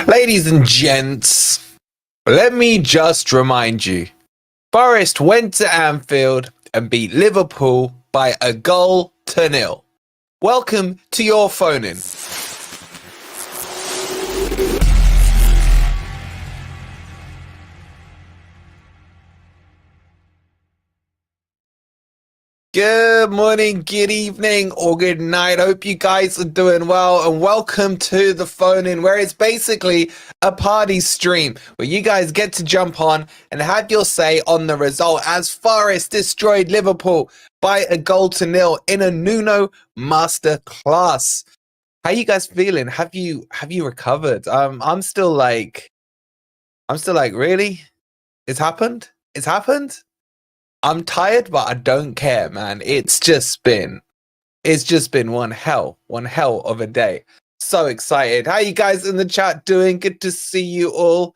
Ladies and gents, let me just remind you, Forest went to Anfield and beat Liverpool by 1-0. Welcome to your phone-in. Good morning, good evening, or good night. Hope you guys are doing well, and welcome to the phone-in, where it's basically a party stream where you guys get to jump on and have your say on the result as Forest destroyed Liverpool by 1-0 in a Nuno masterclass. How you guys feeling? Have you recovered? I'm still like, really? It's happened? It's happened? I'm tired, but I don't care, man. It's just been one hell of a day. So excited. How you guys in the chat doing? Good to see you all.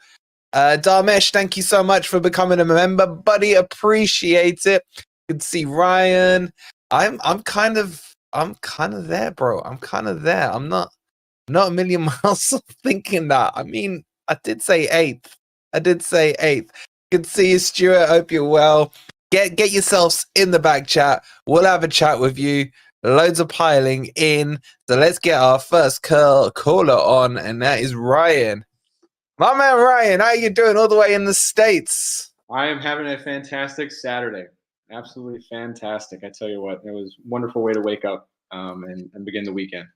Dharmesh, thank you so much for becoming a member, buddy. Appreciate it. Good to see Ryan. I'm kind of there, bro. I'm kind of there. I'm not a million miles off thinking that. I mean, I did say eighth. Good to see you, Stuart. Hope you're well. Get yourselves in the back chat. We'll have a chat with you. Loads of piling in. So let's get our first caller on, and that is Ryan. My man Ryan, how you doing all the way in the States? I am having a fantastic Saturday. Absolutely fantastic. I tell you what, it was a wonderful way to wake up and begin the weekend.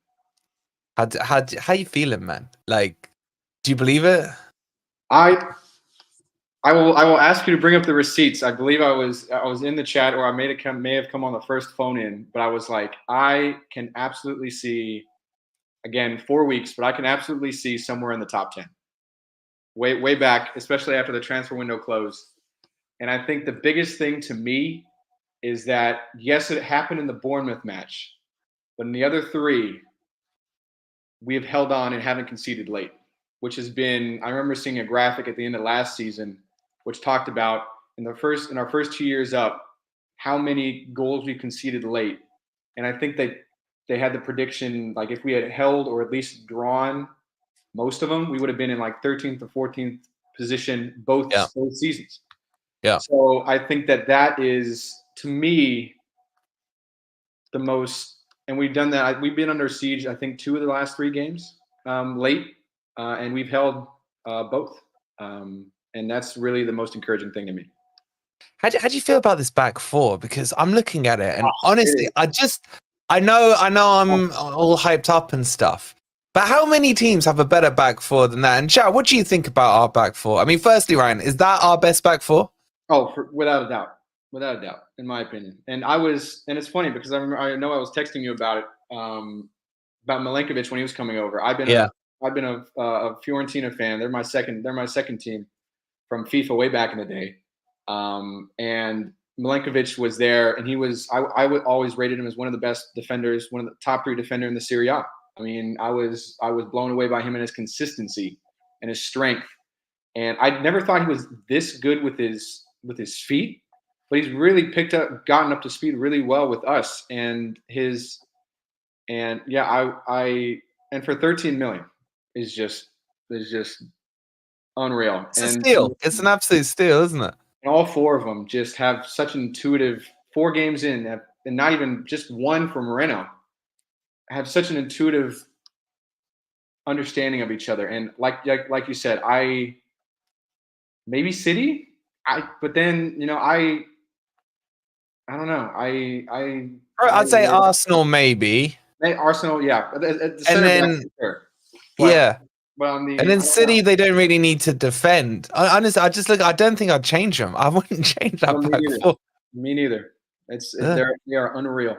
How you feeling, man? Like, do you believe it? I will ask you to bring up the receipts. I believe I was in the chat, or I may have come on the first phone in, but I was like, I can absolutely see, again, 4 weeks, but I can absolutely see somewhere in the top 10. Way back, especially after the transfer window closed. And I think the biggest thing to me is that, yes, it happened in the Bournemouth match, but in the other three, we have held on and haven't conceded late, which has been, I remember seeing a graphic at the end of last season which talked about in our first 2 years up, how many goals we conceded late. And I think that they had the prediction, like if we had held or at least drawn most of them, we would have been in like 13th or 14th position both seasons. Yeah. So I think that is, to me, the most, and we've done that. We've been under siege, I think, 2 of the last 3 games late, and we've held both. And that's really the most encouraging thing to me. How do you feel about this back four? Because I'm looking at it, and honestly, I know I'm all hyped up and stuff, but how many teams have a better back four than that? And chat, what do you think about our back four? I mean, firstly, Ryan, is that our best back four? Oh, without a doubt, in my opinion. And it's funny because I know I was texting you about it, about Milenkovic when he was coming over. I've been a Fiorentina fan. They're my second team from FIFA way back in the day. And Milenkovic was there, and I would always rated him as one of the best defenders, one of the top 3 defender in the Serie A. I mean, I was blown away by him and his consistency and his strength. And I never thought he was this good with his feet, but he's really gotten up to speed really well with us. And for 13 million is just unreal. It's a steal. It's an absolute steal, isn't it? And all 4 of them just have such an intuitive 4 games in, and not even just one from Moreno, have such an intuitive understanding of each other. And like you said, maybe City, but then I don't know. I'd say Arsenal maybe. Arsenal, yeah. And then and then City, they don't really need to defend. Honestly, I don't think I'd change them. I wouldn't change that back four. Me neither. They are unreal.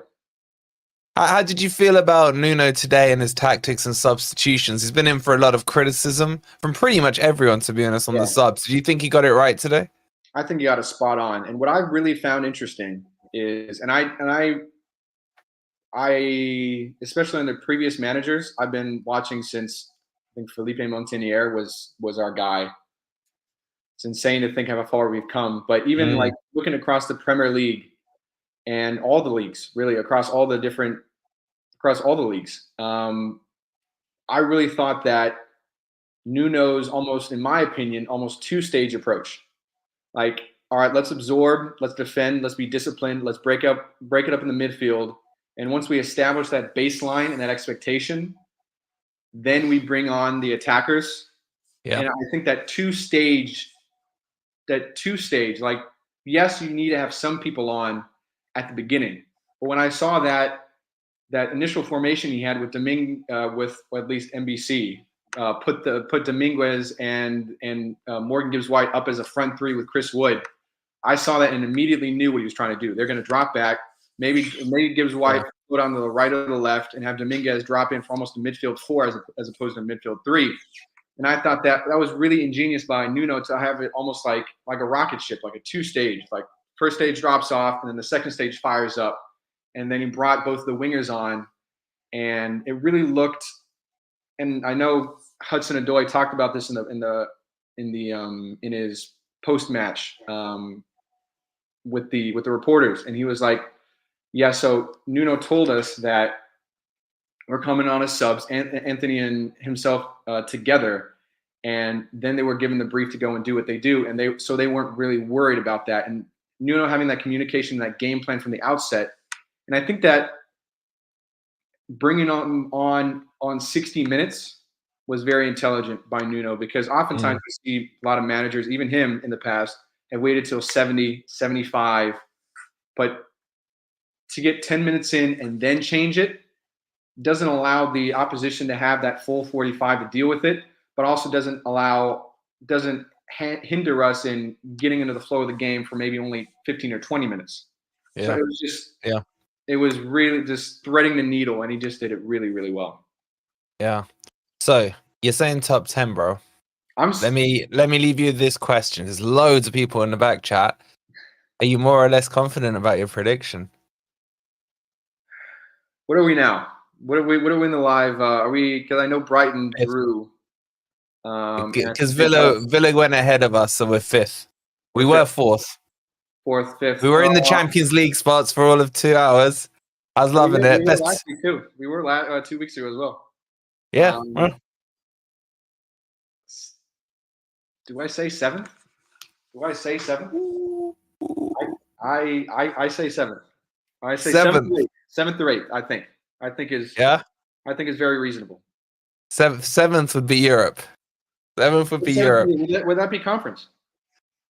How did you feel about Nuno today and his tactics and substitutions? He's been in for a lot of criticism from pretty much everyone, to be honest, on the subs. Do you think he got it right today? I think he got it spot on. And what I really found interesting is, and I especially under previous managers, I've been watching since I think Felipe Montanier was our guy. It's insane to think how far we've come. But even like looking across the Premier League and all the leagues, really across all the leagues, I really thought that Nuno's almost, in my opinion, almost two-stage approach. Like, all right, let's absorb, let's defend, let's be disciplined, let's break it up in the midfield. And once we establish that baseline and that expectation, then we bring on the attackers. Yeah. And I think that two-stage, like, yes, you need to have some people on at the beginning. But when I saw that initial formation he had with with at least NBC, put Dominguez and Morgan Gibbs-White up as a front three with Chris Wood, I saw that and immediately knew what he was trying to do. They're going to drop back, maybe Gibbs-White put on the right or the left, and have Dominguez drop in for almost a midfield 4 as opposed to a midfield 3. And I thought that was really ingenious by Nuno to have it almost like a rocket ship, like a two-stage. Like, first stage drops off, and then the second stage fires up. And then he brought both the wingers on, and it really looked. And I know Hudson-Odoi talked about this in his post-match with the reporters, and he was like, "Yeah, so Nuno told us that we're coming on as subs, Anthony and himself together, and then they were given the brief to go and do what they do, and they weren't really worried about that." And Nuno having that communication, that game plan from the outset, and I think that bringing on 60 minutes was very intelligent by Nuno, because oftentimes we see a lot of managers, even him in the past, have waited till 70, 75, but to get 10 minutes in and then change it doesn't allow the opposition to have that full 45 to deal with it, but also doesn't hinder us in getting into the flow of the game for maybe only 15 or 20 minutes. Yeah. So it was just, it was really just threading the needle, and he just did it really, really well. Yeah. So you're saying top 10, bro. Let me leave you this question. There's loads of people in the back chat. Are you more or less confident about your prediction? What are we now? What are we in the live? Are we? Because I know Brighton drew. Because Villa went ahead of us, so we're 5th. We were 4th. 4th, 5th. We were in the Champions League spots for all of 2 hours. I was loving it. We were last week too. We were 2 weeks ago as well. Yeah. Do I say 7th? I say 7th. I say 7th. I say 7th. 7th or 8th. I think is very reasonable. 7th would be Europe. 7th would be Europe. Would that be conference?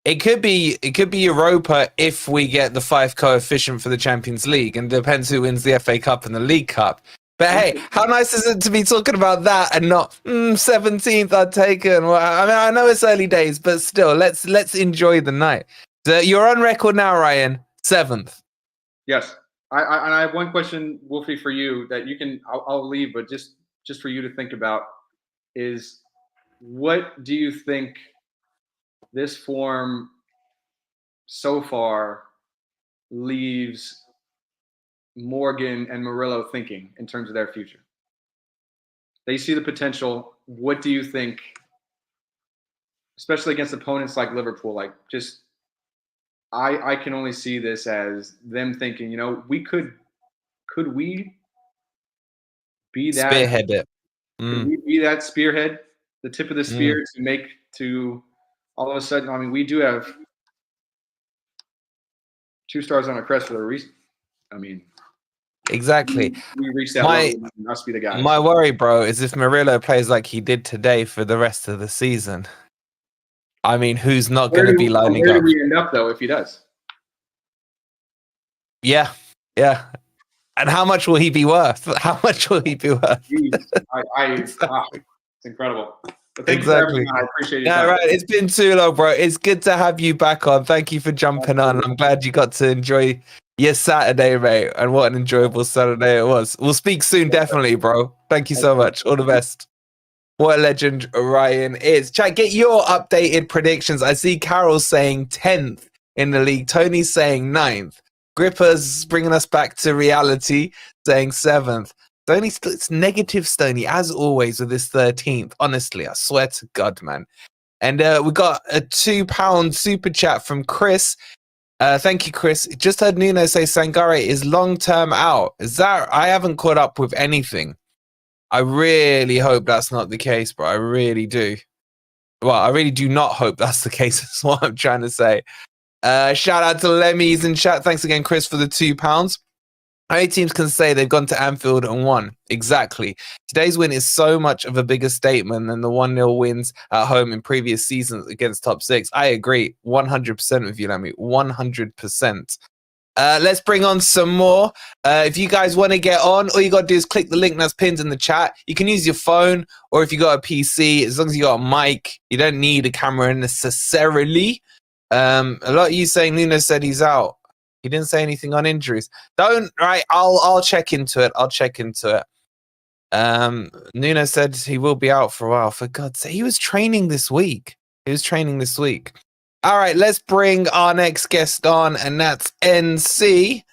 It could be Europa if we get the 5 coefficient for the Champions League, and depends who wins the FA Cup and the League Cup. But hey, how nice is it to be talking about that and not 17th I'd taken? Well, I mean, I know it's early days, but still, let's enjoy the night. So you're on record now, Ryan. 7th. Yes. I have one question, Wolfie, for you that you can. I'll leave, but just for you to think about is, what do you think this form so far leaves Morgan and Murillo thinking in terms of their future? They see the potential. What do you think, especially against opponents like Liverpool? Like, just I can only see this as them thinking, we could we be that spearhead it? Could we be that spearhead, the tip of the spear to all of a sudden? I mean, we do have 2 stars on our crest for a reason. I mean, exactly. We reached that level, and must be the guy. My worry, bro, is if Murillo plays like he did today for the rest of the season. I mean, who's not going to be lining up? Where do we end up, though, if he does? Yeah. And how much will he be worth? How much will he be worth? It's incredible. Exactly. I appreciate it. Yeah, right. It's been too long, bro. It's good to have you back on. Thank you for jumping on. I'm glad you got to enjoy your Saturday, mate. And what an enjoyable Saturday it was. We'll speak soon, definitely, bro. Thank you so much. All the best. What a legend Ryan is. Chat, get your updated predictions. I see Carol saying 10th in the league. Tony's saying 9th. Gripper's bringing us back to reality, saying 7th. It's negative Stoney, as always, with this 13th. Honestly, I swear to God, man. And we got a £2 super chat from Chris. Thank you, Chris. Just heard Nuno say Sangare is long-term out. Is that? I haven't caught up with anything. I really hope that's not the case, bro. I really do. Well, I really do not hope that's the case. That's what I'm trying to say. Shout out to Lemmy's in chat. Thanks again, Chris, for the £2. How many teams can say they've gone to Anfield and won? Exactly. Today's win is so much of a bigger statement than the 1-0 wins at home in previous seasons against top six. I agree 100% with you, Lemmy. 100%. Let's bring on some more. If you guys want to get on, all you got to do is click the link that's pinned in the chat. You can use your phone, or if you got a PC, as long as you got a mic, you don't need a camera necessarily. A lot of you saying Nuno said he's out. He didn't say anything on injuries. I'll check into it. Nuno said he will be out for a while. For God's sake, he was training this week. All right, let's bring our next guest on, and that's NC.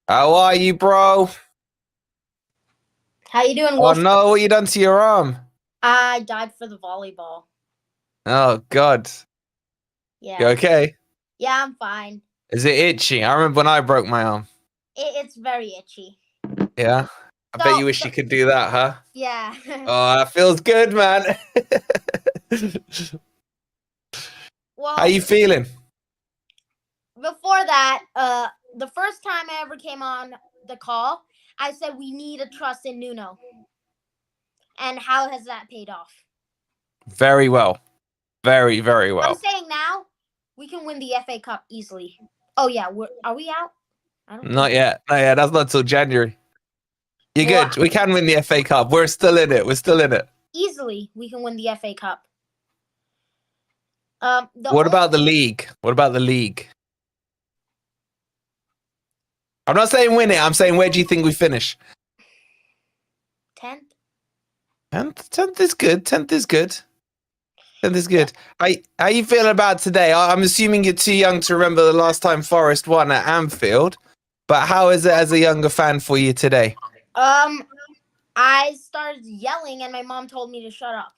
How are you, bro? How you doing, Wolf? Oh no, what you done to your arm? I died for the volleyball. Oh God. Yeah. You okay? Yeah, I'm fine. Is it itchy? I remember when I broke my arm. It's very itchy. Yeah? I bet you wish you could do that, huh? Yeah. Oh, that feels good, man. Well, how you feeling? Before that, the first time I ever came on the call, I said we need to trust in Nuno. And how has that paid off? Very well. Very, very well. I'm saying now we can win the FA Cup easily. Oh, yeah. Are we out? Not yet. That's not till January. You're good. We can win the FA Cup. We're still in it. Easily, we can win the FA Cup. What about the league? I'm not saying win it. I'm saying where do you think we finish? 10th. 10th is good. 10th is good. How you feeling about today? I'm assuming you're too young to remember the last time Forest won at Anfield, but how is it as a younger fan for you today? I started yelling and my mom told me to shut up.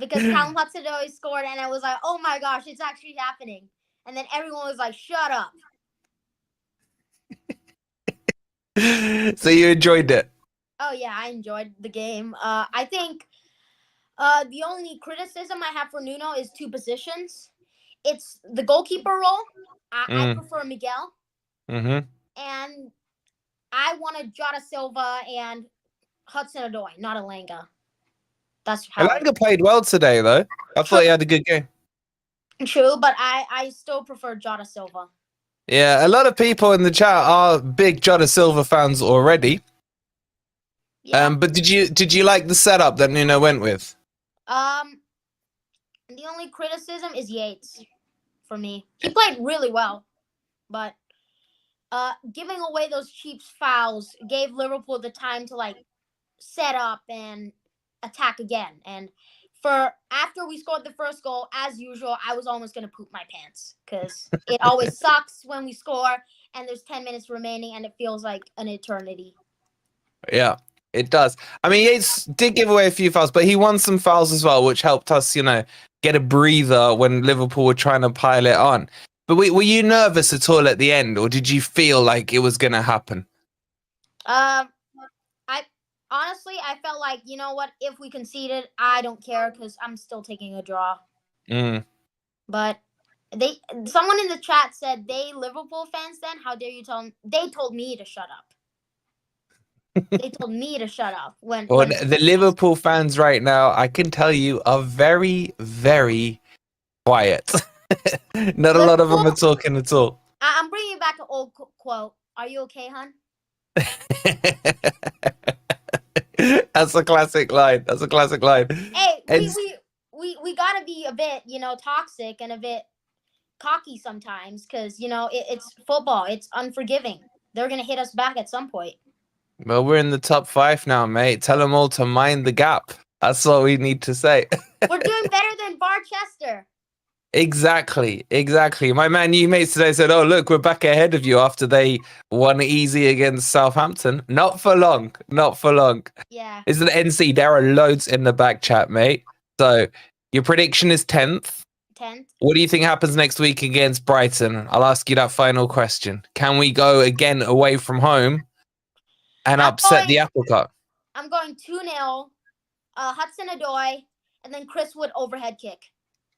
Because Callum Hudson-Odoi scored and I was like, oh my gosh, it's actually happening. And then everyone was like, shut up. So you enjoyed it? Oh yeah, I enjoyed the game. I think the only criticism I have for Nuno is two positions. It's the goalkeeper role. I prefer Miguel. Mm-hmm. And I wanted Jota Silva and Hudson-Odoi, not Elanga. That's how Elanga played well today, though. I thought he had a good game. True, but I still prefer Jota Silva. Yeah, a lot of people in the chat are big Jota Silva fans already. Yeah. But did you like the setup that Nuno went with? The only criticism is Yates for me. He played really well, but giving away those cheap fouls gave Liverpool the time to set up and attack again. And after we scored the first goal, as usual, I was almost gonna poop my pants because it always sucks when we score and there's 10 minutes remaining and it feels like an eternity. Yeah. It does. I mean, Yates did give away a few fouls, but he won some fouls as well, which helped us, get a breather when Liverpool were trying to pile it on. But were you nervous at all at the end, or did you feel like it was going to happen? I felt like, you know what? If we conceded, I don't care because I'm still taking a draw. But someone in the chat said they Liverpool fans. Then how dare you tell them? They told me to shut up. They told me to shut up. When the Liverpool fans right now, I can tell you, are very, very quiet. Not a lot of them are talking at all. I'm bringing back an old quote. Are you okay, hun? That's a classic line. Hey, we gotta be a bit, toxic and a bit cocky sometimes because it's football. It's unforgiving. They're gonna hit us back at some point. Well, we're in the top 5 now, mate. Tell them all to mind the gap. That's all we need to say. We're doing better than Barchester. Exactly. My Man U mates today said, oh, look, we're back ahead of you after they won easy against Southampton. Not for long. Yeah. It's an NC. There are loads in the back chat, mate. So your prediction is 10th. 10th. What do you think happens next week against Brighton? I'll ask you that final question. Can we go again away from home and upset the apple cart. I'm going 2-0. Hudson-Odoi, and then Chris Wood overhead kick.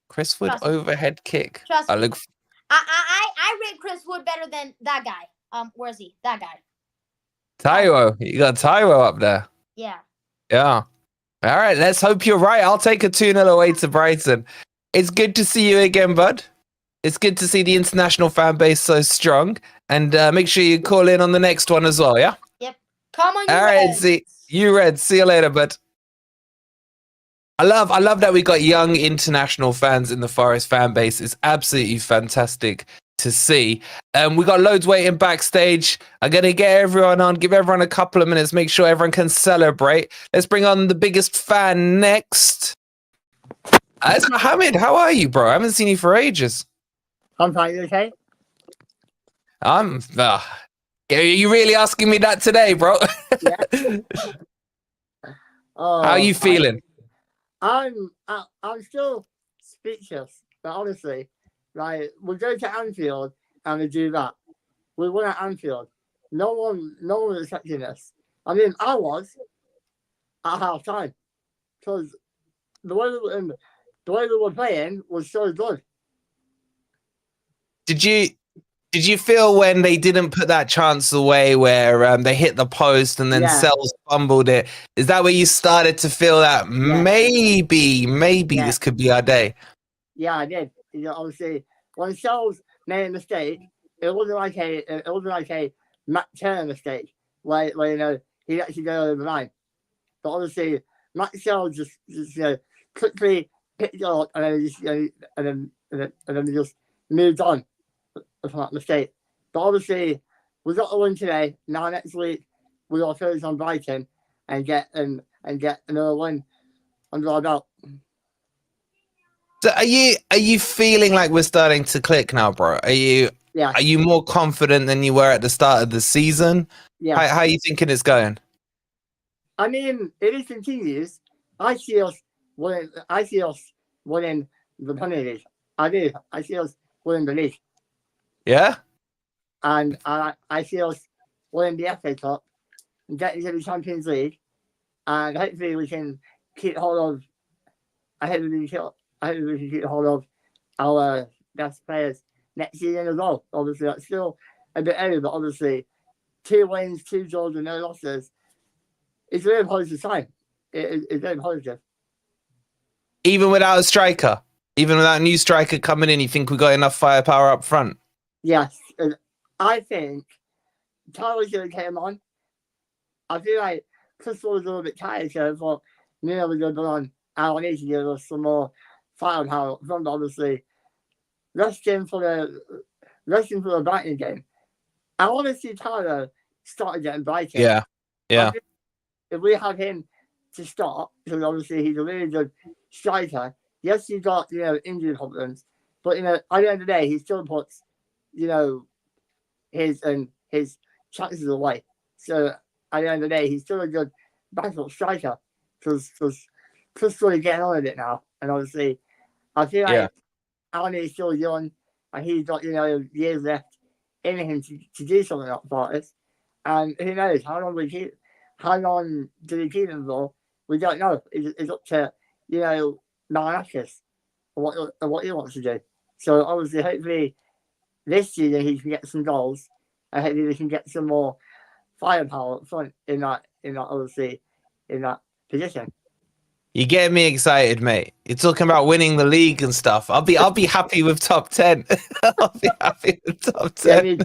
Chris Wood Trust me. overhead kick. Trust I me. look. I rate Chris Wood better than that guy. Where is he? That guy. Taiwo. You got Taiwo up there. Yeah. Yeah. All right. Let's hope you're right. I'll take a 2-0 away to Brighton. It's good to see you again, bud. It's good to see the international fan base so strong. And make sure you call in on the next one as well, yeah? Yep. Come on, you All right, Reds. see you, Reds. See you later, bud. I love that we got young international fans in the Forest fan base. It's absolutely fantastic to see. We got loads waiting backstage. I'm gonna get everyone on, give everyone a couple of minutes, make sure everyone can celebrate. Let's bring on the biggest fan next. It's Mohammed. How are you, bro? I haven't seen you for ages. I'm fine. You okay? Are you really asking me that today, bro? Yeah. Oh, How are you feeling? I'm still speechless. But honestly, like we go to Anfield and we do that. We won at Anfield. No one was expecting this. I mean, I was at half time because the way they were playing was so good. Did you feel when they didn't put that chance away where they hit the post and then Sells fumbled it? Is that where you started to feel that maybe this could be our day? Yeah, I did. You know, obviously, when Sells made a mistake, it wasn't like a Matt Turner mistake where you know he actually go over the line. But obviously, Matt Sells just you know quickly picked it up and then just and then just moved on from that mistake. But obviously, we got the win today. Now next week we will focus on Brighton and get another win under our belt. So are you feeling like we're starting to click now, bro? Are you more confident than you were at the start of the season? Yeah. How are you thinking it's going? I mean, if it continues, I see us winning the Premier League. I do. I see us winning the league. Yeah? And I see us winning the FA Cup and getting to the Champions League. And hopefully we can keep hold of our best players next season as well. Obviously, that's still a bit early, but obviously 2 wins, 2 draws and no losses. It's a very positive sign. It's very positive. Even without a striker? Even without a new striker coming in, you think we got enough firepower up front? Yes. I think Tyler's going to come on. I feel like Crystal was a little bit tired, so I thought Nuno was going to go on. I need to give us some more firepower from obviously resting for the Brighton game. I want to see Tyler start against Brighton. Yeah. If we have him to start, because obviously he's a really good striker. Yes, he's got injury problems, but at the end of the day, he still puts his chances away. So at the end of the day, he's still a good backup striker because Chris really getting on with it now, and obviously, I feel like Arne is still young, and he's got years left in him to do something like that. And who knows how long do we keep him for? We don't know. It's up to Maranakis what he wants to do. So obviously, hopefully, this season he can get some goals, and hopefully we can get some more firepower up front in that position. You get me excited, mate. You're talking about winning the league and stuff. I'll be happy with top 10. I'll be happy with top 10.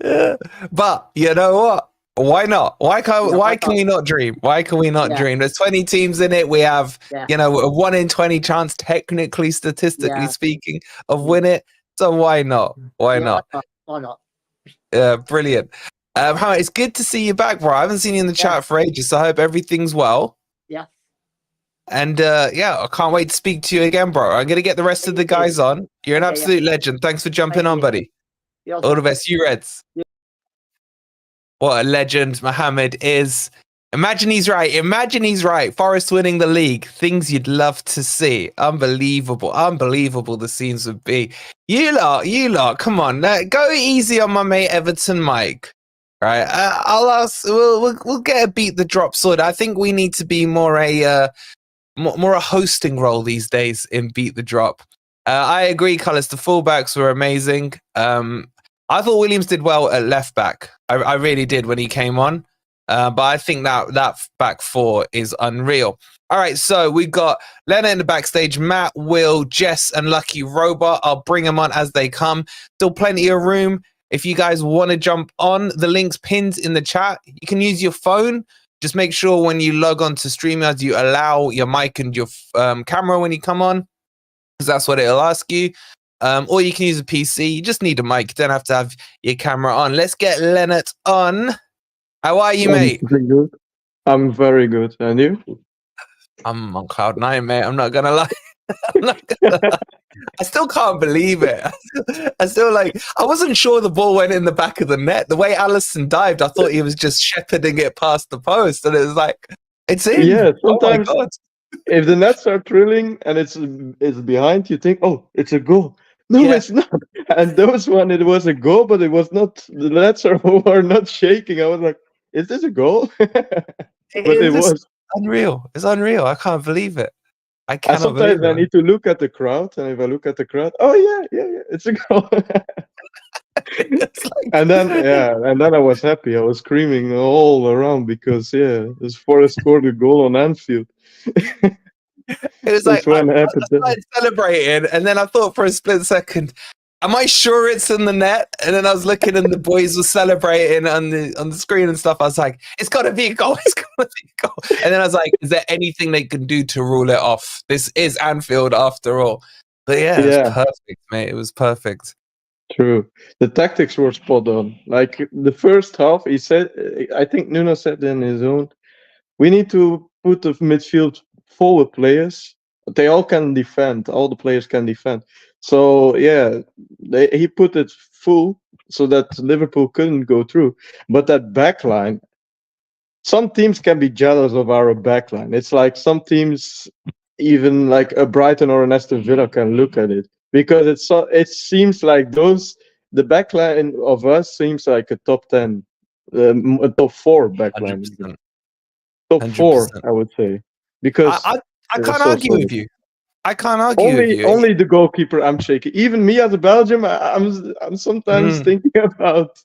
Yeah. But you know what? Why not? Why can we not dream? Why can we not dream? There's 20 teams in it. We have a 1 in 20 chance, technically, statistically speaking, of win it. So why not? Why not? Why not? Yeah, brilliant. Howard, it's good to see you back, bro. I haven't seen you in the chat for ages, so I hope everything's well. Yeah. And I can't wait to speak to you again, bro. I'm gonna get the rest of the guys on. You're an absolute legend. Thanks for jumping on, buddy. All the best, you Reds. Yeah. What a legend Mohammed is. Imagine he's right. Imagine he's right. Forest winning the league. Things you'd love to see. Unbelievable. Unbelievable the scenes would be. You lot, come on. Go easy on my mate Everton Mike. Right. I'll ask. We'll get a beat the drop sorted. I think we need to be more a hosting role these days in beat the drop. I agree, Cullis. The fullbacks were amazing. I thought Williams did well at left back. I really did when he came on. But I think that back four is unreal. All right, so we got Lena in the backstage, Matt, Will, Jess, and Lucky Robot. I'll bring them on as they come. Still plenty of room. If you guys want to jump on, the link's pinned in the chat. You can use your phone. Just make sure when you log on to StreamYard, you allow your mic and your camera when you come on, because that's what it'll ask you. Or you can use a PC. You just need a mic. You don't have to have your camera on. Let's get Leonard on. How are you, mate? Good. I'm very good. And you? I'm on cloud nine, mate. I'm not going to lie. I still can't believe it. I wasn't sure the ball went in the back of the net. The way Alisson dived, I thought he was just shepherding it past the post. And it was like, it's in. Yeah, sometimes oh my God. If the nets are drilling and it's behind, you think, oh, it's a goal. No, it's not. And those one, it was a goal, but it was not. The nets are not shaking. I was like, is this a goal? It was unreal. It's unreal. I can't believe it. I cannot sometimes believe it. I need to look at the crowd, and if I look at the crowd, oh yeah, it's a goal. and then I was happy. I was screaming all around because this Forest scored a goal on Anfield. It was like I started celebrating, and then I thought for a split second, am I sure it's in the net? And then I was looking, and the boys were celebrating on the screen and stuff. I was like, it's got to be a goal. It's got to be a goal. And then I was like, is there anything they can do to rule it off? This is Anfield after all. But it was perfect, mate. It was perfect. True. The tactics were spot on. Like the first half, he said, I think Nuno said in his own, we need to put the midfield forward players. They all can defend. All the players can defend. So he put it full so that Liverpool couldn't go through. But that backline, some teams can be jealous of our backline. It's like some teams, even like a Brighton or an Aston Villa, can look at it because it seems like the backline of us seems like a top 10, a top 4 backline. 100%. Top 4, I would say, because I can't argue with you. I can't argue with you. Only the goalkeeper I'm shaky. Even me as a Belgian, I'm sometimes thinking about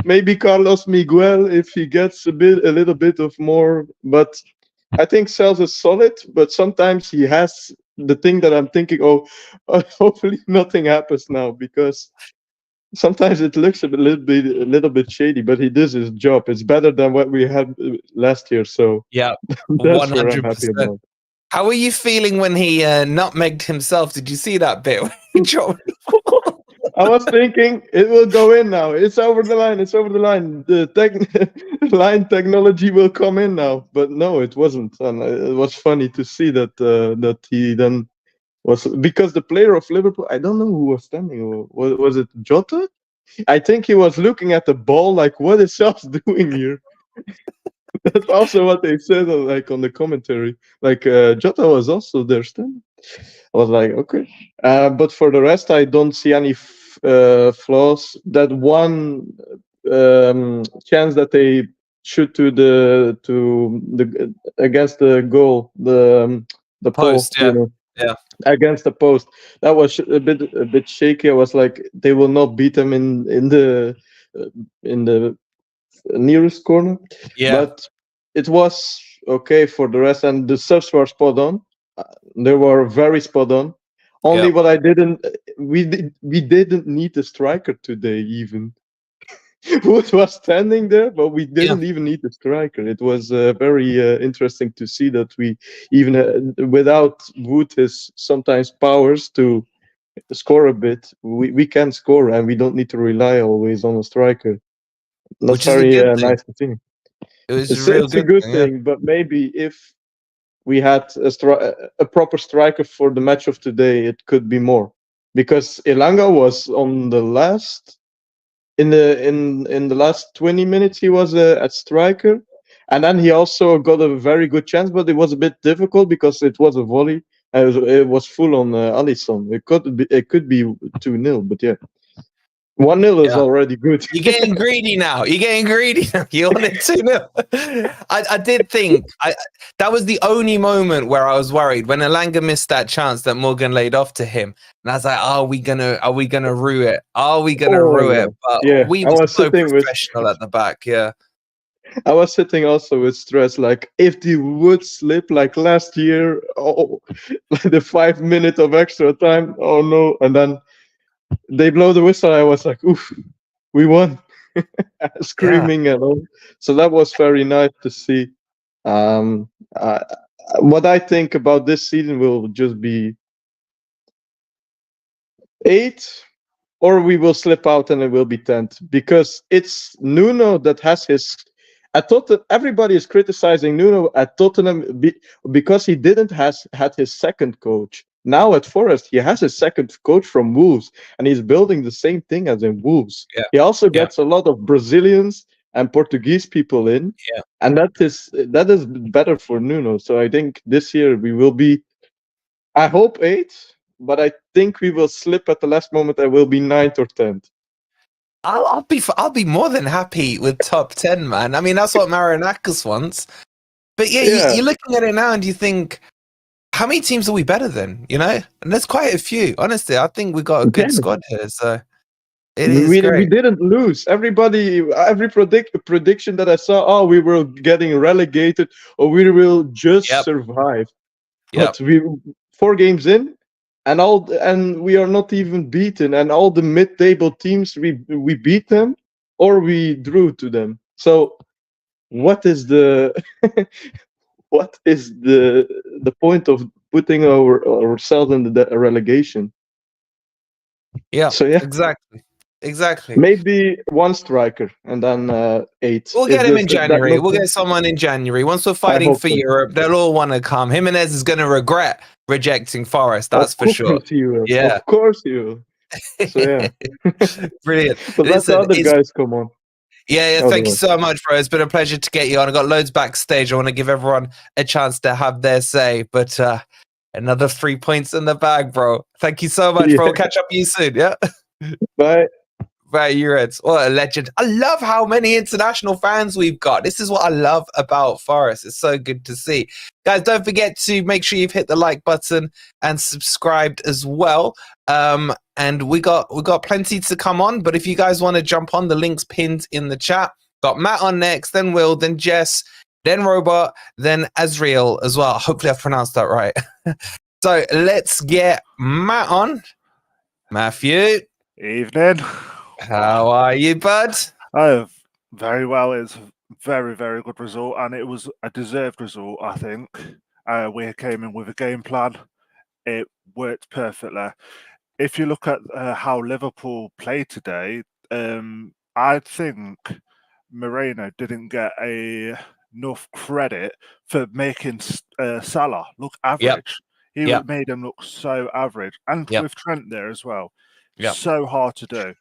maybe Carlos Miguel if he gets a little bit of more. But I think Sels is solid, but sometimes he has the thing that I'm thinking, hopefully nothing happens now, because sometimes it looks a little bit shady, but he does his job. It's better than what we had last year. So yeah, that's what I'm happy about. How were you feeling when he nutmegged himself? Did you see that bit? I was thinking it will go in now. It's over the line. It's over the line. The line technology will come in now. But no, it wasn't. And it was funny to see that he then was, because the player of Liverpool, I don't know who was standing. Was it Jota? I think he was looking at the ball like, what is Sels doing here? That's also what they said, like on the commentary. Like Jota was also there standing. I was like, okay. But for the rest, I don't see any flaws. That one chance that they shoot to the against the goal, the post, against the post. That was a bit shaky. I was like, they will not beat them in the nearest corner. But it was okay for the rest, and the subs were spot on. They were very spot on. Only what we didn't need a striker today even. Wood was standing there, but we didn't even need a striker. It was very interesting to see that we even without Wood his sometimes powers to score a bit, we can score, and we don't need to rely always on a striker. That's very nice to see. It's a good thing, but maybe if we had a proper striker for the match of today, it could be more. Because Elanga was on the last, in the last 20 minutes, he was at striker, and then he also got a very good chance, but it was a bit difficult because it was a volley. It was full on Alisson. It could be 2-0, but yeah. 1-0 is already good. You're getting greedy now. You're getting greedy now. You want it 2-0. I did think that was the only moment where I was worried when Elanga missed that chance that Morgan laid off to him. And I was like, are we gonna rue it? Are we gonna rue it? But we were so professional at the back, I was sitting also with stress, like if they would slip like last year, the 5 minutes of extra time, oh no, and then they blow the whistle. I was like, oof, we won, screaming and all. So that was very nice to see. What I think about this season will just be 8, or we will slip out and it will be 10th, because it's Nuno that has his. I thought that everybody is criticizing Nuno at Tottenham because he didn't had his second coach. Now at Forest, he has his second coach from Wolves, and he's building the same thing as in Wolves. He also gets a lot of Brazilians and Portuguese people in, and that is better for Nuno. So I think this year we will be, I hope 8, but I think we will slip at the last moment. I will be 9th or 10th. I'll be more than happy with top 10, man. I mean, that's what Marinakis wants. But you're looking at it now and you think, how many teams are we better than? You know, and there's quite a few. Honestly, I think we got a good squad here. So it is great. We didn't lose. Every prediction that I saw, we were getting relegated or we will just survive. But we 4 games in. And we are not even beaten, and all the mid-table teams we beat them or we drew to them. So, what is the point of putting ourselves in the relegation? So exactly. Maybe 1 striker and then 8. We'll get him in January. We'll get someone in January. Once we're fighting for Europe, they'll all want to come. Jimenez is going to regret rejecting Forest. That's for sure. Of course you. So Brilliant. But let the other guys come on. Thank you so much, bro. It's been a pleasure to get you on. I got loads backstage. I want to give everyone a chance to have their say, but another 3 points in the bag, bro. Thank you so much, bro. We'll catch up with you soon. Bye. Right, Ureds. What a legend. I love how many international fans we've got. This is what I love about Forest. It's so good to see. Guys, don't forget to make sure you've hit the like button and subscribed as well. And we got plenty to come on, but if you guys want to jump on, the link's pinned in the chat. Got Matt on next, then Will, then Jess, then Robot, then Azriel as well. Hopefully I've pronounced that right. So let's get Matt on. Matthew. Evening. How are you, bud? Very well. It's a very, very good result, and it was a deserved result, I think. We came in with a game plan. It worked perfectly. If you look at how Liverpool played today, I think Moreno didn't get enough credit for making Salah look average. He made him look so average. And with Trent there as well. So hard to do.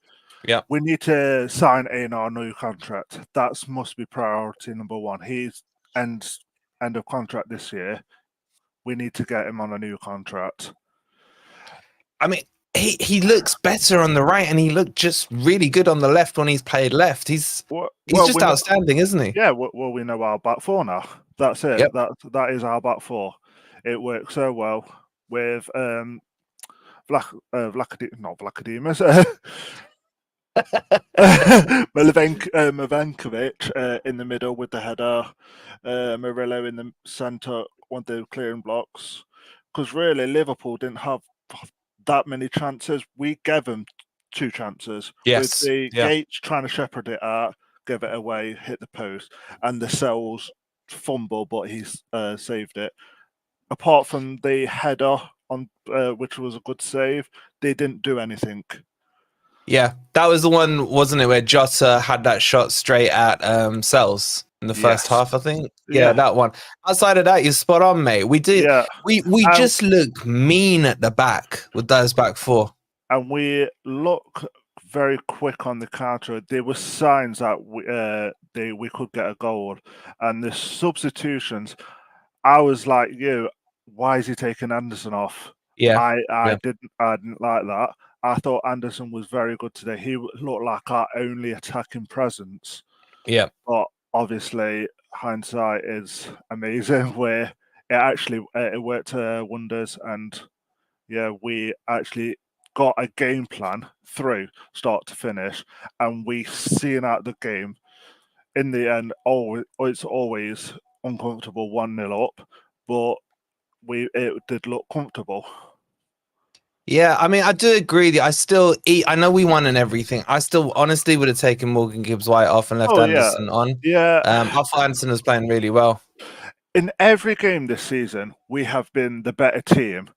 We need to sign in our new contract. That must be priority number 1. He's end of contract this year. We need to get him on a new contract. I mean, he looks better on the right, and he looked just really good on the left when he's played left. He's just outstanding, isn't he? Yeah, well, we know our back 4 now. That's it. That is our back 4. It works so well with Vlachodimos. Milenkovic in the middle with the header, Murillo in the centre, one of the clearing blocks. Because really, Liverpool didn't have that many chances. We gave them 2 chances. With the Gates trying to shepherd it out, give it away, hit the post, and the Sells fumble, but he's saved it. Apart from the header on, which was a good save, they didn't do anything. Yeah, that was the one, wasn't it, where Jota had that shot straight at Sells in the first half, I think. Yeah, that one. Outside of that, you're spot on, mate. We did. Yeah. We just look mean at the back with those back 4. And we look very quick on the counter. There were signs that we could get a goal. And the substitutions, I was like you, why is he taking Anderson off? Yeah. I didn't like that. I thought Anderson was very good today. He looked like our only attacking presence. Yeah. But obviously, hindsight is amazing. Where it actually it worked wonders, and yeah, we actually got a game plan through start to finish, and we seen out the game. In the end, it's always uncomfortable 1-0 up, but it did look comfortable. Yeah, I mean, I do agree with you. I know we won and everything. I still honestly would have taken Morgan Gibbs-White off and left Anderson on. Yeah. I thought Anderson was playing really well. In every game this season, we have been the better team,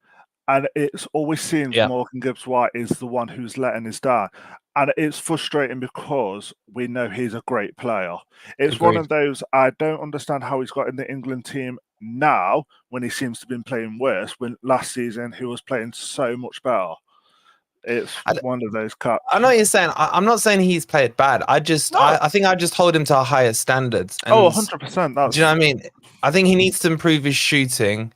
and it's always seems Morgan Gibbs-White is the one who's letting us down. And it's frustrating because we know he's a great player. It's one of those, I don't understand how he's got in the England team now when he seems to have been playing worse, when last season he was playing so much better. It's one of those cuts. I know what you're saying. I'm not saying he's played bad. I think I just hold him to a higher standards. And 100%. Do you know what I mean? I think he needs to improve his shooting.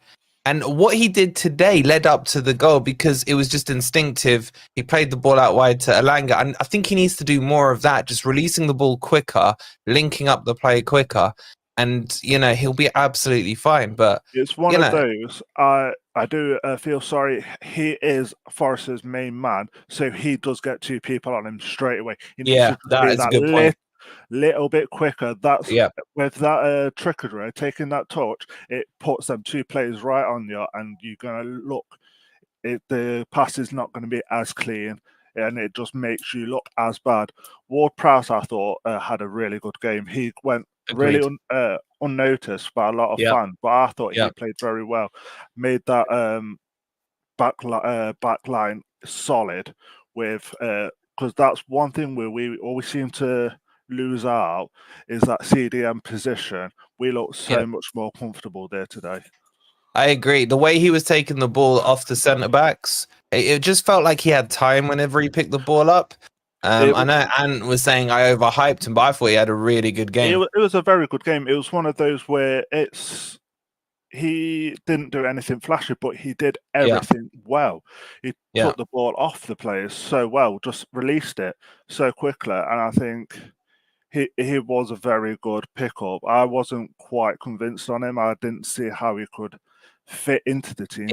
And what he did today led up to the goal because it was just instinctive. He played the ball out wide to Elanga. And I think he needs to do more of that, just releasing the ball quicker, linking up the play quicker. And, he'll be absolutely fine. But it's one of those. I do feel sorry. He is Forest's main man, so he does get two people on him straight away. He needs to that is a good point. Little bit quicker. That's with that trickery, taking that touch, it puts them two players right on you, and you're gonna look. The pass is not going to be as clean, and it just makes you look as bad. Ward-Prowse, I thought, had a really good game. He went really unnoticed by a lot of fans, but I thought he played very well. Made that back line solid with because that's one thing where we always seem to lose out is that CDM position. We look so much more comfortable there today. I agree. The way he was taking the ball off the centre backs, it just felt like he had time whenever he picked the ball up. I know Ant was saying I overhyped him, but I thought he had a really good game. It was a very good game. It was one of those where he didn't do anything flashy, but he did everything well. He took the ball off the players so well, just released it so quickly, and I think he was a very good pickup. I wasn't quite convinced on him. I didn't see how he could fit into the team.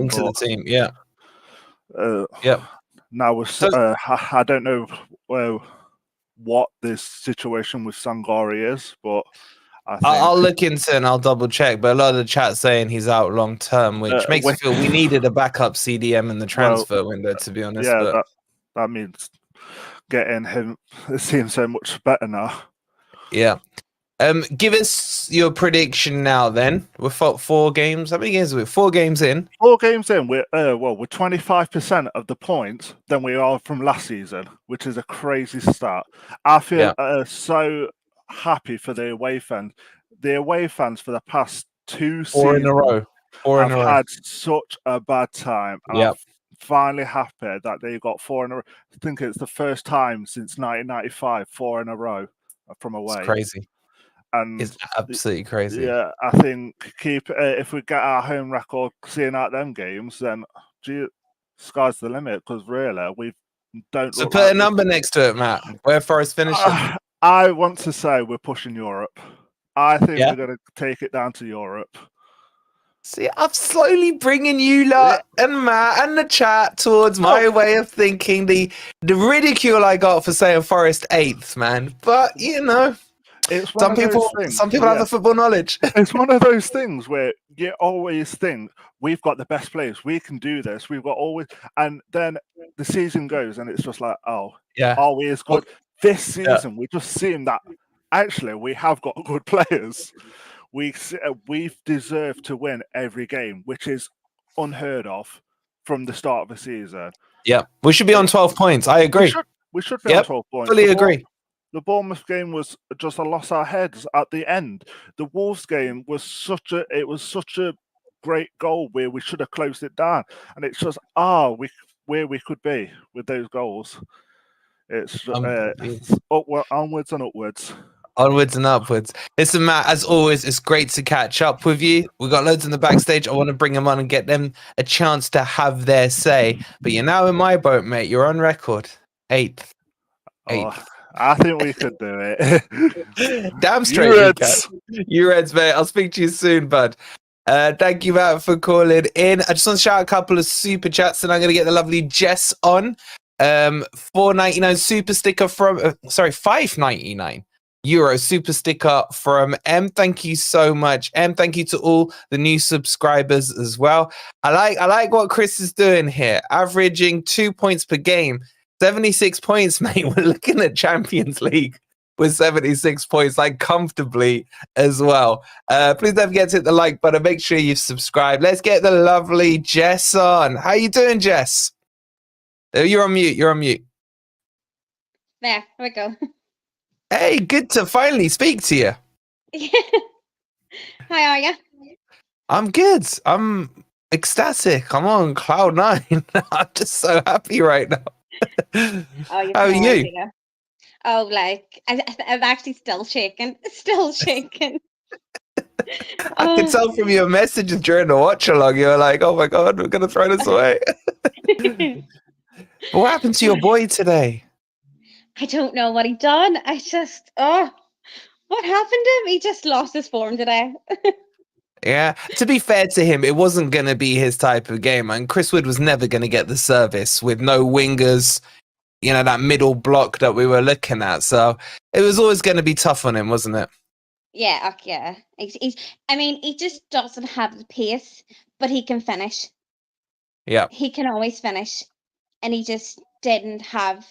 Now I don't know what this situation with Sangari is, but I'll look into it and I'll double check. But a lot of the chat saying he's out long term, which makes me feel we needed a backup CDM in the transfer window, to be honest. Yeah, that means getting him. It seems so much better now. Yeah. Give us your prediction now. Then we're 4 games. How many games are we? 4 games in. 4 games in. We're 25% of the points than we are from last season, which is a crazy start. I feel so happy for the away fans. The away fans for the past 2 seasons 4 in a row. 4 in a row. Had such a bad time. I'm finally happy that they got 4 in a row. I think it's the first time since 1995, 4 in a row from away. It's crazy. And it's absolutely crazy. Yeah, I think if we get our home record seeing out them games, then sky's the limit. Because really, we don't. So put a number next to it, Matt. Where Forest finishes? I want to say we're pushing Europe. I think we're going to take it down to Europe. See, I'm slowly bringing you lot and Matt and the chat towards my way of thinking. The ridicule I got for saying Forest 8th, man. But it's some people have the football knowledge. It's one of those things where you always think we've got the best players, we can do this, we've got always, and then the season goes and it's just like, are we as good? This season we're just seeing that actually we have got good players. We've deserved to win every game, which is unheard of from the start of the season. Yeah, we should be on 12 points. I agree. We should be on 12 points. Fully agree. The Bournemouth game was just a loss our heads at the end. The Wolves game was such a great goal where we should have closed it down, and it's just where we could be with those goals. It's onwards and upwards. Onwards and upwards. Listen, Matt, as always, it's great to catch up with you. We've got loads in the backstage. I want to bring them on and get them a chance to have their say. But you're now in my boat, mate. You're on record. Eighth. Oh, I think we could do it. Damn straight you can. You Reds, mate. I'll speak to you soon, bud. Thank you, Matt, for calling in. I just want to shout out a couple of super chats, and I'm going to get the lovely Jess on. $4.99 super sticker from €5.99 super sticker from M. Thank you so much, M. Thank you to all the new subscribers as well. I like what Chris is doing here, averaging 2 points per game, 76 points, mate. We're looking at Champions League with 76 points, like comfortably as well. Please don't forget to hit the like button. Make sure you've subscribed. Let's get the lovely Jess on. How you doing, Jess? You're on mute. You're on mute. There we go. Hey, good to finally speak to you. How are you? I'm good. I'm ecstatic. I'm on cloud 9. I'm just so happy right now. Oh, how are you? Idea. Oh, like I'm actually still shaking. Still shaking. I could tell from your messages during the watch along. You were like, "Oh my god, we're gonna throw this away." What happened to your boy today? I don't know what he done. What happened to him? He just lost his form today. Yeah, to be fair to him, it wasn't going to be his type of game. And Chris Wood was never going to get the service with no wingers, you know, that middle block that we were looking at. So it was always going to be tough on him, wasn't it? Yeah, yeah. He just doesn't have the pace, but he can finish. Yeah. He can always finish. And he just didn't have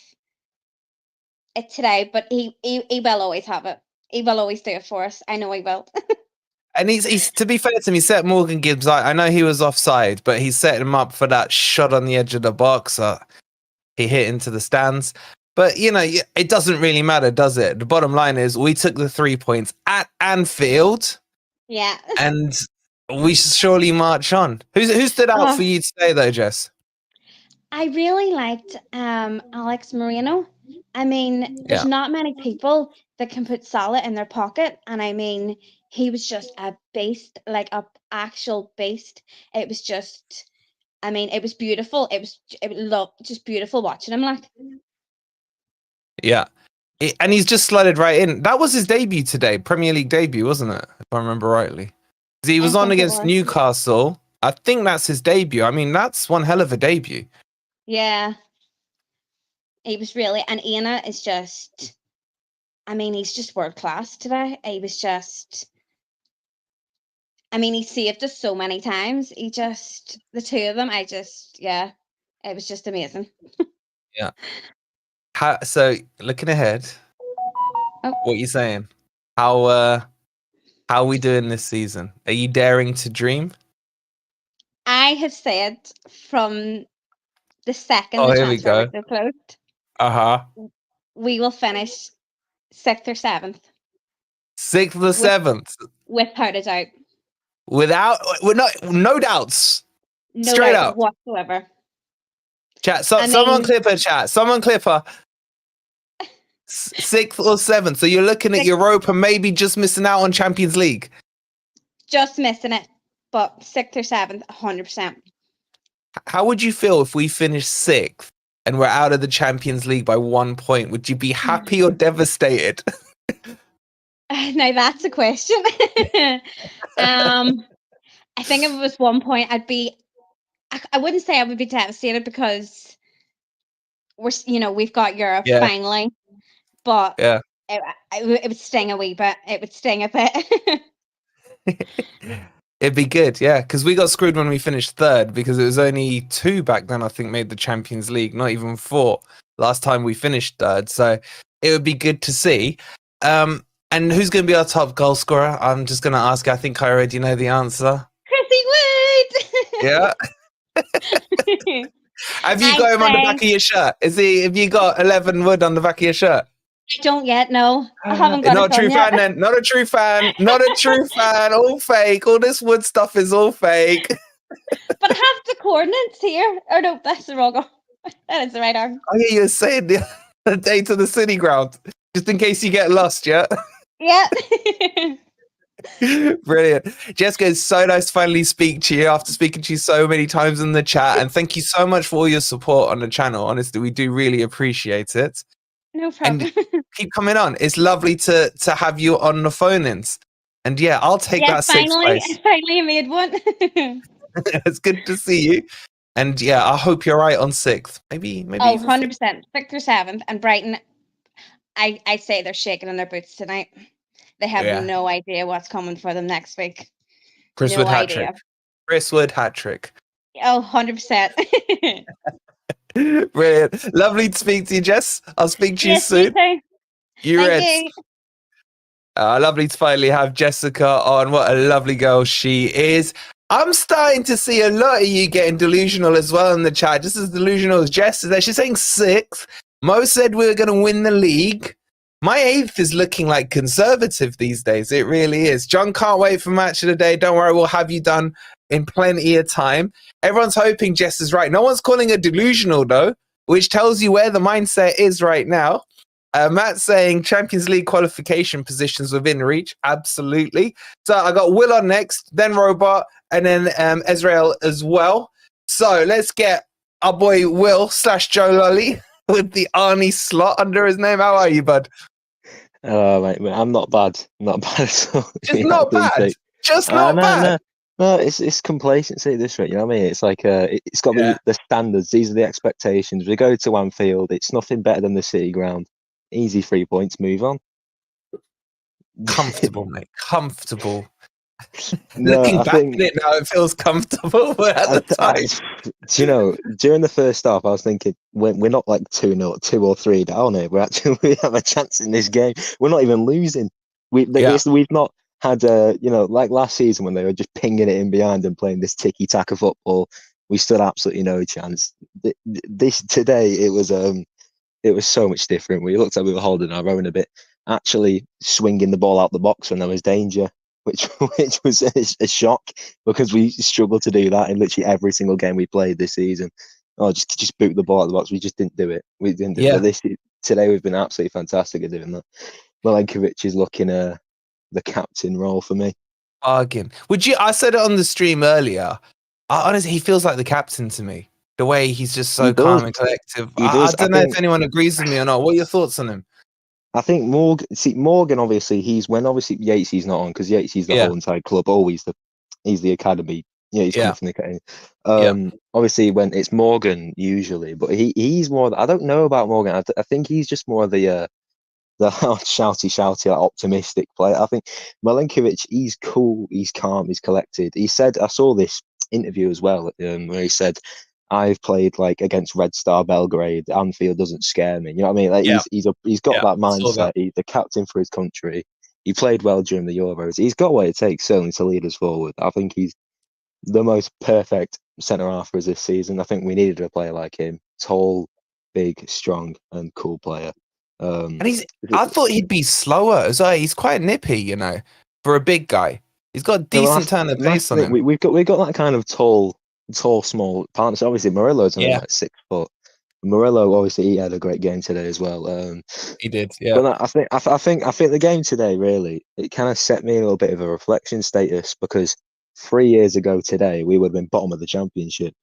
it today, but he will always have it. He will always do it for us. I know he will. And he's to be fair to him, he set Morgan Gibbs. I know he was offside, but he set him up for that shot on the edge of the box. He hit into the stands. But, you know, it doesn't really matter, does it? The bottom line is we took the 3 points at Anfield. Yeah. And we should surely march on. Who stood out for you today, though, Jess? I really liked Alex Moreno. I mean, there's not many people that can put Salah in their pocket. And I mean, he was just a beast, like a actual beast. It was just, I mean, it was beautiful. It was just beautiful watching him. Like, yeah. And he's just slotted right in. That was his debut today, Premier League debut, wasn't it? If I remember rightly. He was on against Newcastle. I think that's his debut. I mean, that's one hell of a debut. Yeah. He was really, and Iana is just, I mean, he's just world class today. He was just, I mean, he saved us so many times. The two of them, it was just amazing. Yeah. So, looking ahead, what are you saying? How are we doing this season? Are you daring to dream? I have said from the second the transfer window closed, we will finish 6th or 7th. 6th or 7th? Without a doubt. No doubts. No Straight doubt up. whatsoever. Chat. Someone clip her, chat. Someone clip her. 6th or 7th. So you're looking at Europa, maybe just missing out on Champions League. Just missing it. But 6th or 7th, 100%. How would you feel if we finished 6th and we're out of the Champions League by 1 point? Would you be happy or devastated? Now that's a question. I think if it was 1 point, I wouldn't say I would be devastated because we've got Europe finally, but it would sting a wee bit. It would sting a bit. It'd be good, yeah, because we got screwed when we finished 3rd because it was only 2 back then, I think, made the Champions League, not even 4 last time we finished 3rd. So it would be good to see. And who's going to be our top goal scorer? I'm just going to ask. I think I already know the answer. Chrissy Wood! Yeah. Have you got him on the back of your shirt? Have you got 11 Wood on the back of your shirt? I don't yet, no. I haven't got Not a true fan then. Not a true fan. Not a true fan. All fake. All this Wood stuff is all fake. But I have the coordinates here. Oh no, that's the wrong arm. That is the right arm. Oh yeah, you were saying the day to the city ground. Just in case you get lost, yeah? Yeah. Brilliant. Jessica, it's so nice to finally speak to you after speaking to you so many times in the chat. And thank you so much for all your support on the channel. Honestly, we do really appreciate it. No problem. And keep coming on. It's lovely to have you on the phone-ins. And yeah, I'll take Yes, that sixth finally, place. finally made one. It's good to see you. And yeah, I hope you're right on sixth. Maybe Oh, even 100%. 6th or 7th. And Brighton, I say they're shaking in their boots tonight. They have Yeah. no idea what's coming for them next week. Chris No Wood hat idea. trick. Chris Wood hat trick. Oh, 100%. Brilliant. Lovely to speak to you, Jess. I'll speak to you Yes, you soon. too. You Thank read. you. Lovely to finally have Jessica on. What a lovely girl she is. I'm starting to see a lot of you getting delusional as well in the chat. Just as delusional as Jess is there. She's saying 6th. Mo said we were going to win the league. My 8th is looking like conservative these days. It really is. John can't wait for match of the day. Don't worry, we'll have you done in plenty of time. Everyone's hoping Jess is right. No one's calling her delusional, though, which tells you where the mindset is right now. Matt's saying Champions League qualification positions within reach. Absolutely. So I got Will on next, then Robot, and then Ezreal as well. So let's get our boy Will / Joe Lolly with the Arne Slot under his name. How are you, bud? Mate, I'm not bad. Not bad at all. Just not bad. Just not bad. No, it's complacency at this rate. You know what I mean? It's like it's got the standards. These are the expectations. We go to Anfield. It's nothing better than the City ground. Easy 3 points. Move on. Comfortable, mate. Comfortable. No, Looking I back think at it now, it feels comfortable. But at the time, do you know? During the first half, I was thinking we're not like 2-0, 2 or 3 down here. We have a chance in this game. We're not even losing. We've not had like last season when they were just pinging it in behind and playing this tiki-taka football. We stood absolutely no chance. Today it was so much different. We looked like we were holding our own a bit, actually swinging the ball out the box when there was danger, which was a shock because we struggled to do that in literally every single game we played this season. Oh, just boot the ball out the box. We just didn't do it. We didn't do it. But today we've been absolutely fantastic at doing that. Milenkovic is looking the captain role for me. Bargain. I said it on the stream earlier. Honestly, he feels like the captain to me. The way he's just so calm and collective. I don't know if anyone agrees with me or not. What are your thoughts on him? I think Morgan, obviously, Yates is not on because Yates is the whole entire club. He's the academy. Yeah, he's coming from the academy. Obviously, when it's Morgan usually, but he's more. I don't know about Morgan. I think he's just more of the shouty, like, optimistic player. I think Milenkovic, he's cool, he's calm, he's collected. He said, I saw this interview as well, where he said, I've played like against Red Star Belgrade. Anfield doesn't scare me. You know what I mean? Like he's got that mindset. He's the captain for his country. He played well during the Euros. He's got what it takes certainly to lead us forward. I think he's the most perfect centre half for us this season. I think we needed a player like him, tall, big, strong, and cool player. And I thought he'd be slower as well. He's quite nippy, for a big guy. He's got a decent turn of pace on him. We've got that kind of tall, small partnership. Obviously, Murillo's only like 6 foot. Murillo, obviously, he had a great game today as well. He did, yeah. But I think the game today really it kind of set me a little bit of a reflection status because 3 years ago today we would have been bottom of the championship,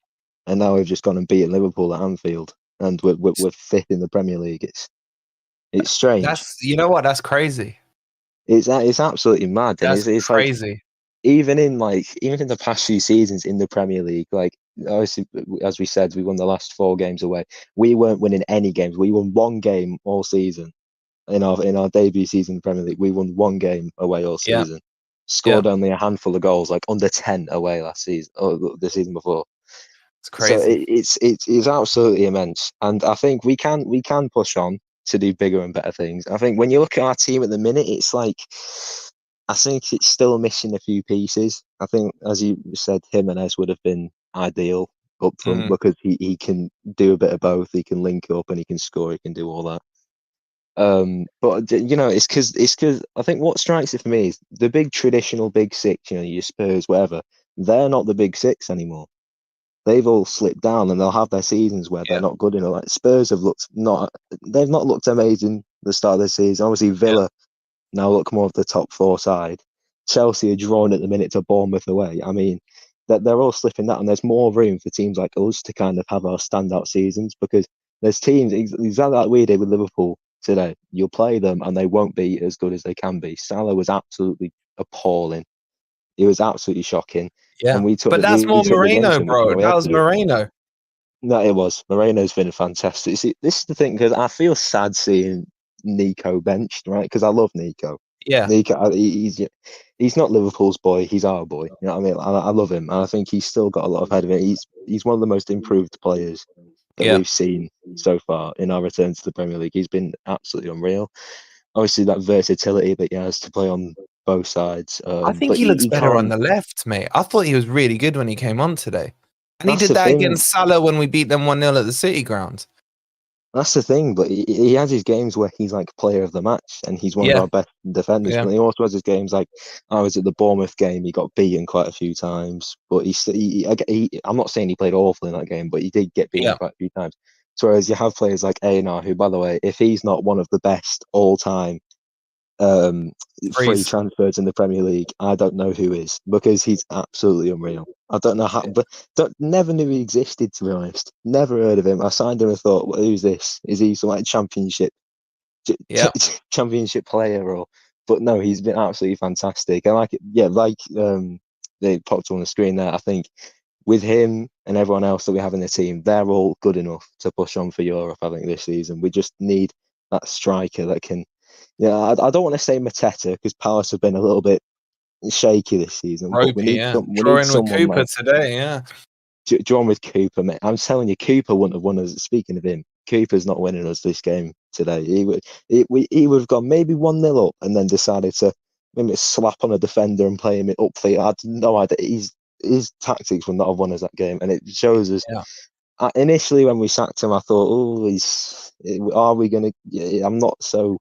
and now we've just gone and beaten Liverpool at Anfield, and we're 5th in the Premier League. It's strange. That's crazy. It's absolutely mad. That's and it's crazy. Like, even in the past few seasons in the Premier League, like obviously as we said, we won the last 4 games away. We weren't winning any games. We won 1 game all season. In our debut season in the Premier League, we won 1 game away all season. Scored only a handful of goals, like under 10 away last season or the season before. It's crazy. So it's absolutely immense, and I think we can push on to do bigger and better things. I think when you look at our team at the minute, it's like I think it's still missing a few pieces. I think, as you said, Jimenez would have been ideal up front because he can do a bit of both. He can link up and he can score. He can do all that. But it's because I think what strikes it for me is the big traditional big 6. Your Spurs, whatever. They're not the big 6 anymore. They've all slipped down, and they'll have their seasons where they're not good enough. Like Spurs they've not looked amazing at the start of the season. Obviously, Villa Now look more of the top 4 side. Chelsea are drawn at the minute to Bournemouth away. I mean, that they're all slipping that, and there's more room for teams like us to kind of have our standout seasons, because there's teams exactly like we did with Liverpool today. You'll play them and they won't be as good as they can be. Salah was absolutely appalling. It was absolutely shocking. Yeah, and we took but that's more the game Moreno, to him, which is bro. what we That had was to do. Moreno. No, it was. Moreno's been fantastic. See, this is the thing, because I feel sad seeing Nico benched, right? Because I love Nico. Yeah, Nico, he's not Liverpool's boy. He's our boy. You know what I mean? I love him, and I think he's still got a lot of head of it. He's one of the most improved players that yeah. we've seen so far in our return to the Premier League. He's been absolutely unreal. Obviously, that versatility that he has to play on both sides. I think But he looks better on can't. the left, mate. I thought he was really good when he came on today. And he That's did the that thing. against Salah when we beat them 1-0 at the City ground. That's the thing, but he has his games where he's like player of the match and he's one of Yeah. our best defenders. Yeah. But he also has his games like I was at the Bournemouth game, he got beaten quite a few times. But I'm not saying he played awful in that game, but he did get beaten Yeah. quite a few times. So whereas you have players like Einar, who, by the way, if he's not one of the best all-time free transfers in the Premier League, I don't know who is, because he's absolutely unreal. I don't know how, but never knew he existed, to be honest. Never heard of him. I signed him and thought, well, who's this? Is he some like championship player? Or but no, he's been absolutely fantastic. And they popped on the screen there. I think with him and everyone else that we have in the team, they're all good enough to push on for Europe. I think this season we just need that striker that can. Yeah, I don't want to say Mateta, because Palace have been a little bit shaky this season. But we need someone with Cooper like today, yeah. drawn with Cooper, mate. I'm telling you, Cooper wouldn't have won us. Speaking of him, Cooper's not winning us this game today. He would have gone maybe 1-0 up and then decided to maybe slap on a defender and play him up for you. I had no idea. His tactics would not have won us that game, and it shows us. Yeah. Initially, when we sacked him, I thought, "Oh, are we going to?" Yeah, I'm not so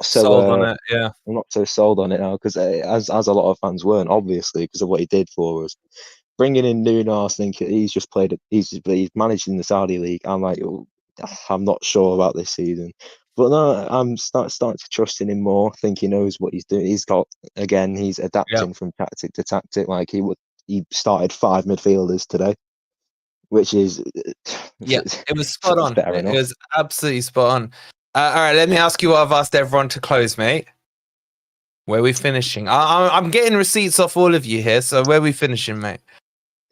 sold on it. Yeah, I'm not so sold on it now, because as a lot of fans weren't, obviously, because of what he did for us. Bringing in Nuno, I think he's managed in the Saudi league. I'm like, I'm not sure about this season, but no, I'm starting to trust in him more. I think he knows what he's doing. He's adapting from tactic to tactic. Like he started 5 midfielders today, which is it was spot on. Fair enough. It was absolutely spot on. All right, let me ask you what I've asked everyone to close, mate. Where are we finishing? I'm getting receipts off all of you here, so where are we finishing, mate?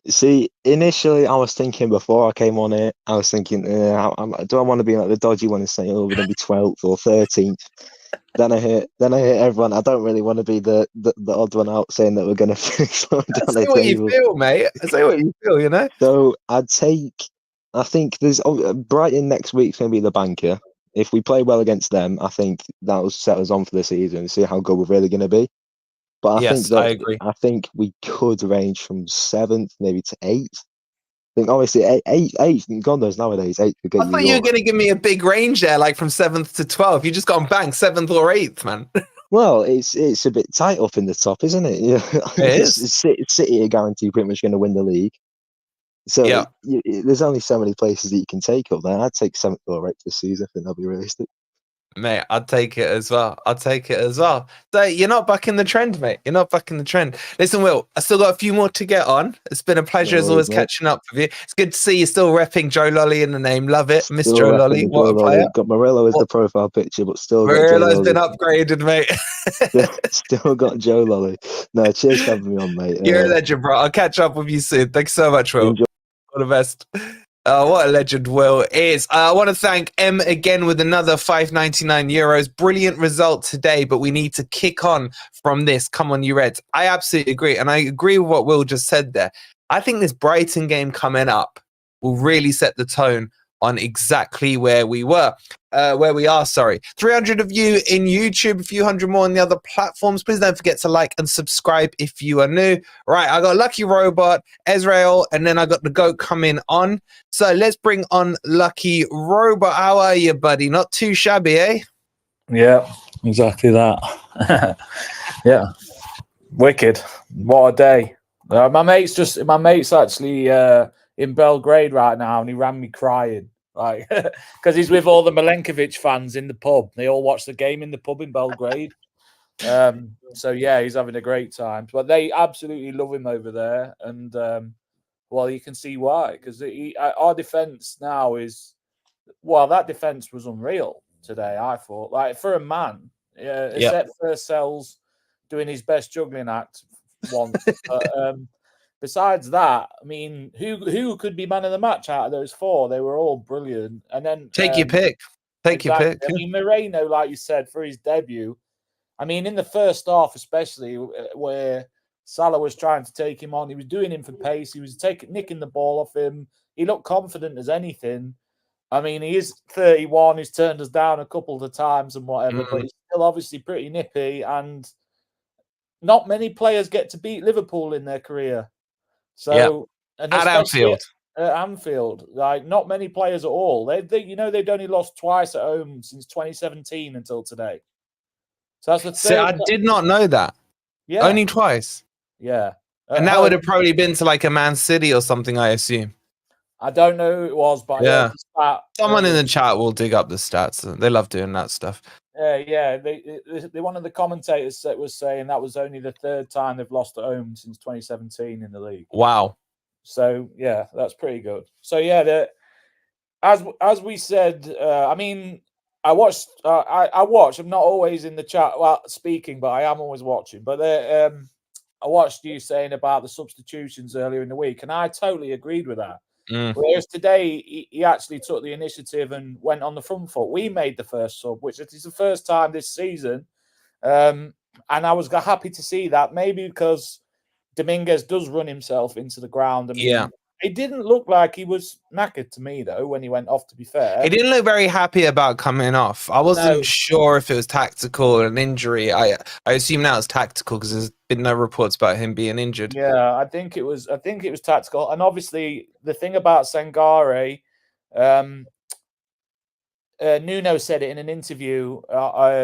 See, initially I was thinking before I came on it, I was thinking, do I want to be like the dodgy one and say, we're going to be 12th or 13th? Then I hear everyone. I don't really want to be the odd one out saying that we're going to finish down the table. What you feel, mate. Say what you feel, you know. So I think there's Brighton next week's going to be the banker. If we play well against them, I think that will set us on for the season and see how good we're really going to be. But I agree. I think we could range from 7th maybe to 8th. I think obviously 8th, God knows nowadays 8th could get I thought you were going to give me a big range there, like from 7th to 12th. You just got on bang 7th or 8th, man. Well, it's a bit tight up in the top, isn't it? Yeah, it is. City are guaranteed pretty much going to win the league. So there's only so many places that you can take up there. I'd take 7th or 8th this season. I think that'll be realistic. Mate, I'd take it as well. So you're not bucking the trend, mate. You're not bucking the trend. Listen, Will, I still got a few more to get on. It's been a pleasure as always catching up with you. It's good to see you still repping Joe Lolly in the name. Love it. Miss Joe Lolly. What a player. Got Murillo as the profile picture, but still Murillo's been upgraded, mate. still got Joe Lolly. No, cheers for having me on, mate. You're a legend, bro. I'll catch up with you soon. Thanks so much, Will. Enjoy. All the best. What a legend Will is. I want to thank M again with another €5.99. Brilliant result today, but we need to kick on from this. Come on, you Reds. I absolutely agree. And I agree with what Will just said there. I think this Brighton game coming up will really set the tone on exactly where we are. 300 of you in YouTube, a few hundred more on the other platforms. Please don't forget to like and subscribe if you are new. Right, I got Lucky Robot, Ezreal, and then I got the GOAT coming on. So let's bring on Lucky Robot. How are you, buddy? Not too shabby, eh? Yeah, exactly that. Yeah, wicked. What a day. My mate's actually in Belgrade right now, and he ran me crying. Like, because he's with all the Milenkovic fans in the pub. They all watch the game in the pub in Belgrade. So yeah, he's having a great time. But they absolutely love him over there, and well, you can see why, because our defense now is, well, that defense was unreal today. I thought, like, for a man, except for Sells doing his best juggling act once. But, besides that, I mean, who could be man of the match out of those four? They were all brilliant. And then take your pick. Take your pick. I mean, Moreno, like you said, for his debut. I mean, in the first half, especially where Salah was trying to take him on, he was doing him for pace. He was nicking the ball off him. He looked confident as anything. I mean, he is 31. He's turned us down a couple of times and whatever, but he's still obviously pretty nippy. And not many players get to beat Liverpool in their career. So, and at Anfield. At Anfield, like, not many players at all. They'd only lost twice at home since 2017 until today. So that's the third. See, I did not know that. Yeah, only twice. Yeah, and that would have probably been to like a Man City or something, I assume. I don't know who it was, but yeah, someone in the chat will dig up the stats. They love doing that stuff. Yeah. They one of the commentators was saying that was only the third time they've lost at home since 2017 in the league. Wow. So yeah, that's pretty good. So yeah, as we said, I mean, I watched. I watch. I'm not always in the chat, speaking, but I am always watching. But I watched you saying about the substitutions earlier in the week, and I totally agreed with that. Whereas today, he actually took the initiative and went on the front foot. We made the first sub, which is the first time this season, and I was happy to see that. Maybe because Dominguez does run himself into the ground. I mean, it didn't look like he was knackered to me, though, when he went off, to be fair. He didn't look very happy about coming off. I wasn't sure if it was tactical or an injury. I assume now it's tactical because there's been no reports about him being injured. Yeah, I think it was tactical. And obviously, the thing about Sangare, Nuno said it in an interview,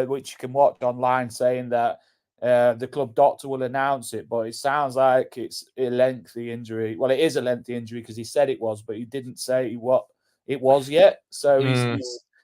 which you can watch online, saying that the club doctor will announce it, but it sounds like it's a lengthy injury. Well, it is a lengthy injury because he said it was, but he didn't say what it was yet. So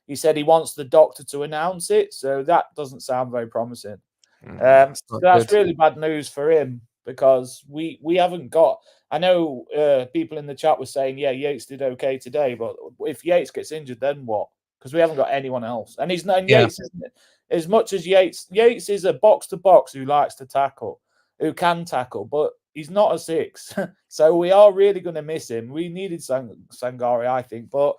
he said he wants the doctor to announce it. So that doesn't sound very promising. So that's really bad news for him because we haven't got. I know people in the chat were saying, yeah, Yates did okay today, but if Yates gets injured, then what? Because we haven't got anyone else, and he's not Yates. Isn't it? As much as Yates is a box to box who likes to tackle, who can tackle, but he's not a 6. So we are really going to miss him. We needed Sangare, I think, but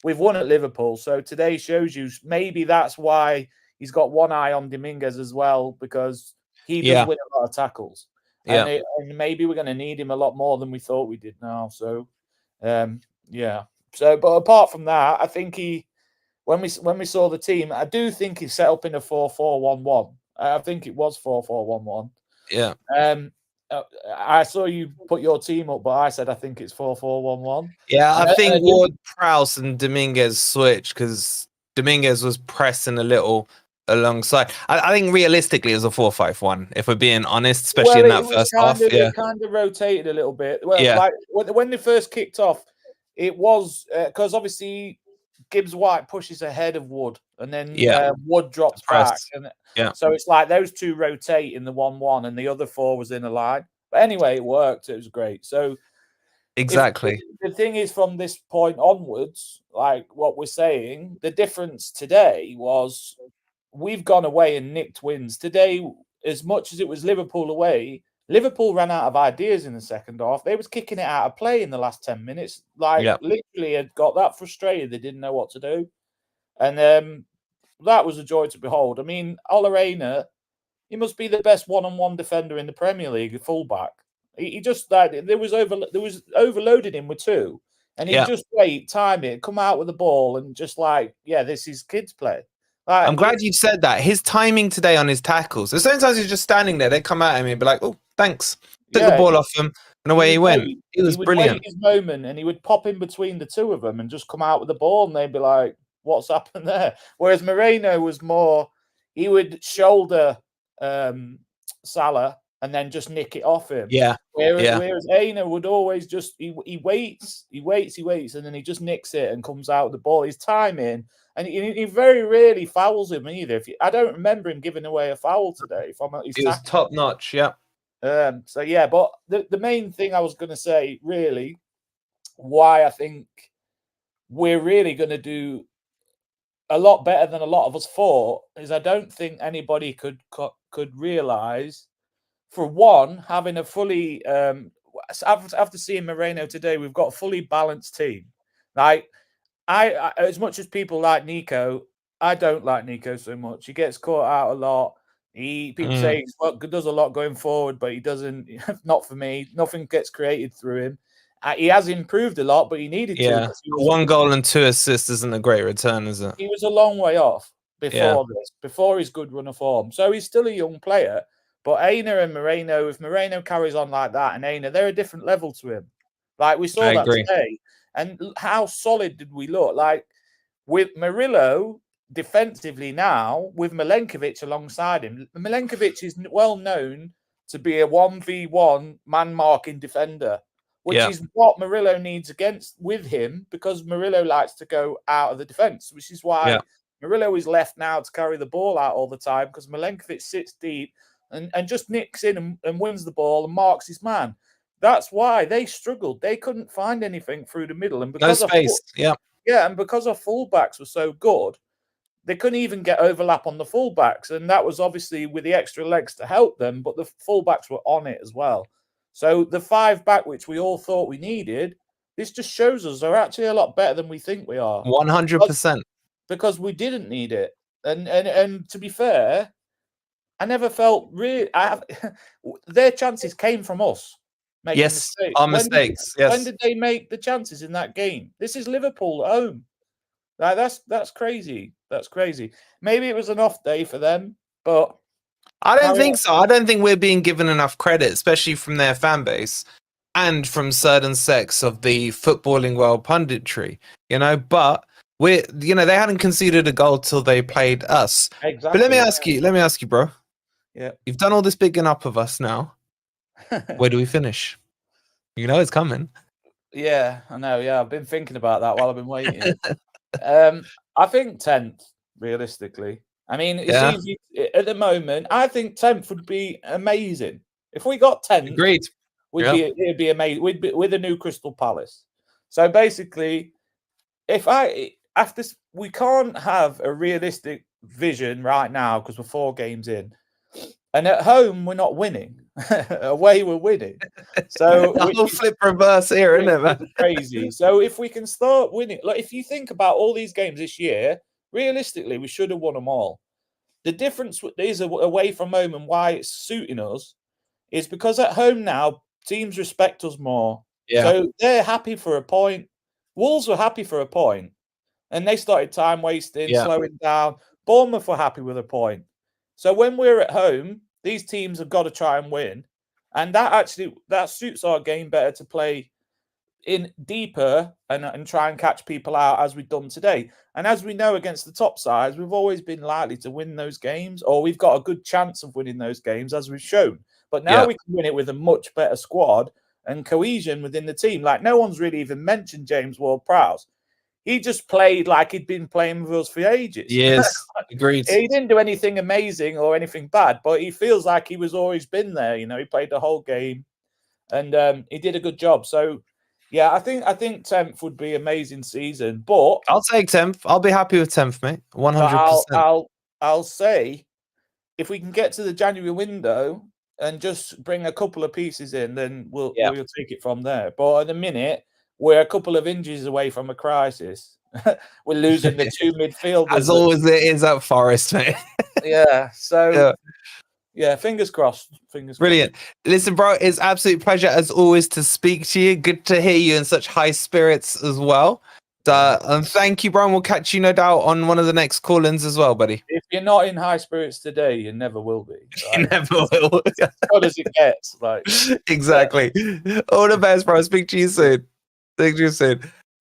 we've won at Liverpool. So today shows you maybe that's why he's got one eye on Dominguez as well, because he does win a lot of tackles. And maybe we're going to need him a lot more than we thought we did now. So, So, but apart from that, I think when we saw the team, I do think he's set up in a 4-4-1-1. I think it was 4-4-1-1. Yeah. I saw you put your team up, but I said I think it's 4-4-1-1. Yeah, I think Ward-Prowse and Dominguez switched because Dominguez was pressing a little alongside. I think realistically it was a 4-5-1, if we're being honest, especially in that first half. It kind of rotated a little bit. Well, like when they first kicked off, it was because obviously Gibbs White pushes ahead of Wood, and then Wood drops back. And so it's like those two rotate in the 1-1, and the other 4 was in a line. But anyway, it worked. It was great. So exactly. The thing is, from this point onwards, like what we're saying, the difference today was we've gone away and nicked wins. Today, as much as it was Liverpool away, Liverpool ran out of ideas in the second half. They was kicking it out of play in the last 10 minutes. Literally had got that frustrated. They didn't know what to do. And that was a joy to behold. I mean, Olarena, he must be the best one-on-one defender in the Premier League, a fullback. He just there was overloaded him with 2. And he'd just wait, time it, come out with the ball and just this is kids play. I'm glad you said that. His timing today on his tackles. So sometimes he's just standing there. They come at him and be like, "Oh, thanks." Took the ball off him, and away he went. He was brilliant. Wait his moment, and he would pop in between the 2 of them and just come out with the ball, and they'd be like, "What's happened there?" Whereas Moreno was more. He would shoulder Salah and then just nick it off him. Yeah. Whereas Aina would always just he waits, and then he just nicks it and comes out with the ball. His timing, and he very rarely fouls him either. I don't remember him giving away a foul today. He was top notch. Yeah. So yeah, but the main thing I was going to say, really, why I think we're really going to do a lot better than a lot of us thought is I don't think anybody could realize. For one, having a fully after seeing Moreno today, we've got a fully balanced team. Like I as much as people like Nico, I don't like Nico so much. He gets caught out a lot. People say he does a lot going forward, but he doesn't. Not for me. Nothing gets created through him. He has improved a lot, but he needed to. Yeah, 1 goal and 2 assists isn't a great return, is it? He was a long way off before this, before his good run of form. So he's still a young player. But Aina and Moreno, if Moreno carries on like that, and Aina, they're a different level to him. Like we saw that today. And how solid did we look? Like with Murillo defensively now, with Milenkovic alongside him. Milenkovic is well known to be a 1v1 man-marking defender, which is what Murillo needs with him, because Murillo likes to go out of the defence, which is why Murillo is left now to carry the ball out all the time, because Milenkovic sits deep and just nicks in and wins the ball and marks his man. That's why they struggled. They couldn't find anything through the middle. And because and because our fullbacks were so good, they couldn't even get overlap on the fullbacks. And that was obviously with the extra legs to help them, but the fullbacks were on it as well. So the 5 back, which we all thought we needed, this just shows us they're actually a lot better than we think we are. 100%. Because we didn't need it. And to be fair, I never felt really. Their chances came from us making mistakes. Our mistakes. When did they make the chances in that game? This is Liverpool at home. Like, that's crazy. That's crazy. Maybe it was an off day for them, but I don't think so. I don't think we're being given enough credit, especially from their fan base and from certain sects of the footballing world punditry. But they hadn't conceded a goal till they played us. Exactly. But let me ask you, bro. Yeah. You've done all this bigging up of us now. Where do we finish? You know it's coming. Yeah, I know. Yeah, I've been thinking about that while I've been waiting. I think 10th, realistically. I mean, it's easy at the moment. I think 10th would be amazing. If we got 10th, agreed. It'd be amazing. We'd be with a new Crystal Palace. So basically, we can't have a realistic vision right now because we're 4 games in. And at home, we're not winning. Away, we're winning. So the whole flip reverse here, isn't it, man? Crazy. So if we can start winning, like if you think about all these games this year, realistically, we should have won them all. The difference is away from home and why it's suiting us is because at home now, teams respect us more. Yeah. So they're happy for a point. Wolves were happy for a point, and they started time wasting, slowing down. Bournemouth were happy with a point. So when we're at home, these teams have got to try and win. And that suits our game better to play in deeper and try and catch people out as we've done today. And as we know against the top sides, we've always been likely to win those games, or we've got a good chance of winning those games, as we've shown. But now we can win it with a much better squad and cohesion within the team. Like, no one's really even mentioned James Ward-Prowse. He just played like he'd been playing with us for ages. Yes, agreed. He didn't do anything amazing or anything bad, but he feels like he was always been there. He played the whole game, and he did a good job. So, yeah, I think 10th would be an amazing season. But I'll take 10th. I'll be happy with 10th, mate. 100%. I'll say if we can get to the January window and just bring a couple of pieces in, then we'll take it from there. But at the minute, we're a couple of injuries away from a crisis. We're losing the 2 midfielders. As always, it is at Forest, mate. So fingers crossed. Brilliant. Listen, bro, it's absolute pleasure as always to speak to you. Good to hear you in such high spirits as well. And thank you, bro. And we'll catch you, no doubt, on one of the next call-ins as well, buddy. If you're not in high spirits today, you never will be. Right? You never will. As good as it gets. Exactly. All the best, bro. Speak to you soon.